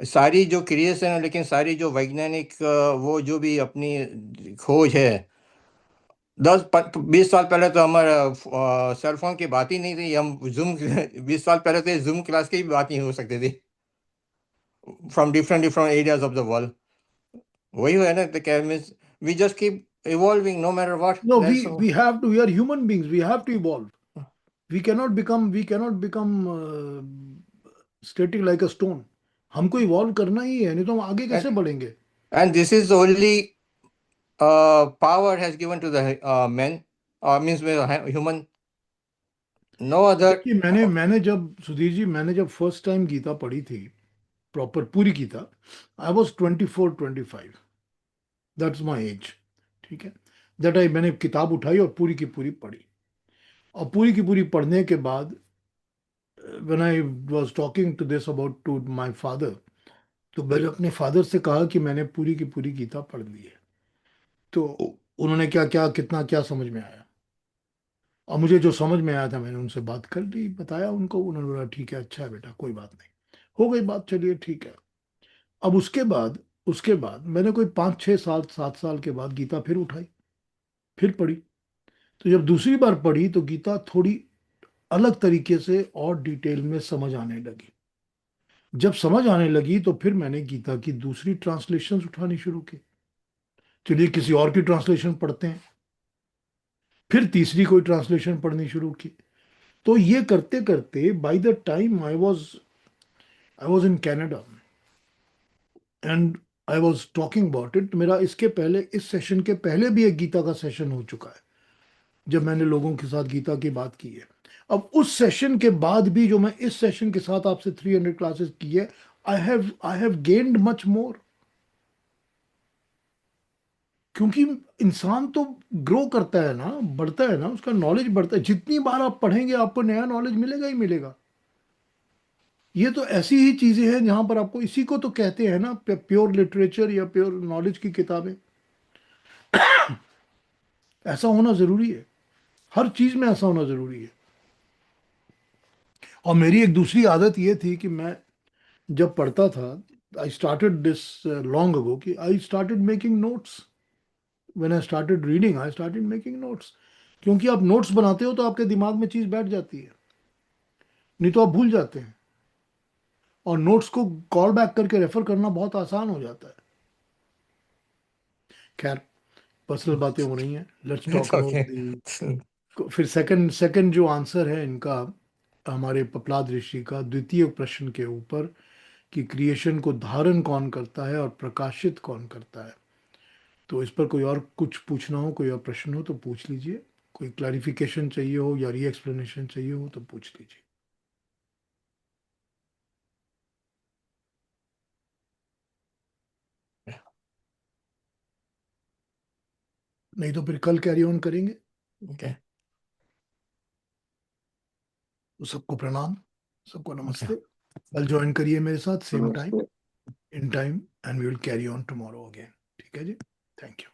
सारी जो creation है, लेकिन सारी जो वैज्ञानिक वो जो भी अपनी खोज है, 10-20 साल पहले तो हमारा सेलफोन की बात ही नहीं थी. हम जूम 20 साल पहले तो जूम क्लास की भी बात नहीं हो सकती थी from different areas of the world. वही है ना, the we just keep evolving no matter what. No, That's we have to, we are human beings, we have to evolve. We cannot become static like a stone. हमको evolve करना ही है, नहीं तो हम आगे कैसे बढ़ेंगे। and this is the only power has given to the men, means human. No other. देखिए, मैंने जब सुधीर जी, मैंने जब फर्स्ट टाइम गीता पढ़ी थी, प्रॉपर पूरी Gita, I was 24-25, that's my age, ठीक है। दैट आई मैंने किताब उठाई और पूरी की पूरी पढ़ी, और पूरी की पूरी पढ़ने के बाद when I was talking to this about to my father, तो मैंने अपने फादर से कहा कि मैंने पूरी की पूरी गीता पढ़ ली है। तो उन्होंने क्या क्या कितना क्या समझ में आया, और मुझे जो समझ में आया था मैंने उनसे बात कर ली, बताया उनको, उन्होंने बोला ठीक है, अच्छा है बेटा, कोई बात नहीं, हो गई बात, चलिए ठीक है। अब उसके बाद मैंने कोई 5-6 साल 7 साल के बाद गीता फिर उठाई, फिर पढ़ी। तो जब दूसरी बार पढ़ी तो गीता थोड़ी अलग तरीके से और डिटेल में समझ आने लगी। जब समझ आने लगी तो फिर मैंने गीता की दूसरी ट्रांसलेशन उठानी शुरू की, चलिए किसी और की ट्रांसलेशन पढ़ते हैं, फिर तीसरी कोई ट्रांसलेशन पढ़नी शुरू की। तो ये करते करते by the time I was in Canada and I was talking about it, मेरा इसके पहले, इस सेशन के पहले भी एक गीता का सेशन हो चुका है जब मैंने लोगों के साथ गीता की बात की है। अब उस सेशन के बाद भी जो मैं इस सेशन के साथ आपसे 300 क्लासेस की है, I have gained much more, क्योंकि इंसान तो ग्रो करता है ना, बढ़ता है ना, उसका नॉलेज बढ़ता है। जितनी बार आप पढ़ेंगे आपको नया नॉलेज मिलेगा ही मिलेगा। ये तो ऐसी ही चीजें हैं जहां पर आपको, इसी को तो कहते हैं ना प्योर लिटरेचर या प्योर नॉलेज की किताबें। ऐसा होना जरूरी है, हर चीज में ऐसा होना जरूरी है। और मेरी एक दूसरी आदत ये थी कि मैं जब पढ़ता था, I started this long ago, कि I started making notes. When I started reading I started making notes, क्योंकि आप नोट्स बनाते हो तो आपके दिमाग में चीज बैठ जाती है, नहीं तो आप भूल जाते हैं, और नोट्स को कॉल बैक करके रेफर करना बहुत आसान हो जाता है। खैर, पर्सनल बातें हो रही हैं, let's It's talk about okay. दी। फिर सेकंड जो आंसर है इनका, हमारे पपलाद ऋषि का द्वितीय प्रश्न के ऊपर, कि क्रिएशन को धारण कौन करता है और प्रकाशित कौन करता है। तो इस पर कोई और कुछ पूछना हो, कोई और प्रश्न हो तो पूछ लीजिए, कोई क्लैरिफिकेशन चाहिए हो या री एक्सप्लेनेशन चाहिए हो तो पूछ लीजिए। नहीं तो फिर कल कैरी ऑन करेंगे। Okay. तो सबको प्रणाम, सबको नमस्ते। कल ज्वाइन करिए मेरे साथ same time, in time, and we will carry on tomorrow again. ठीक है जी, थैंक यू।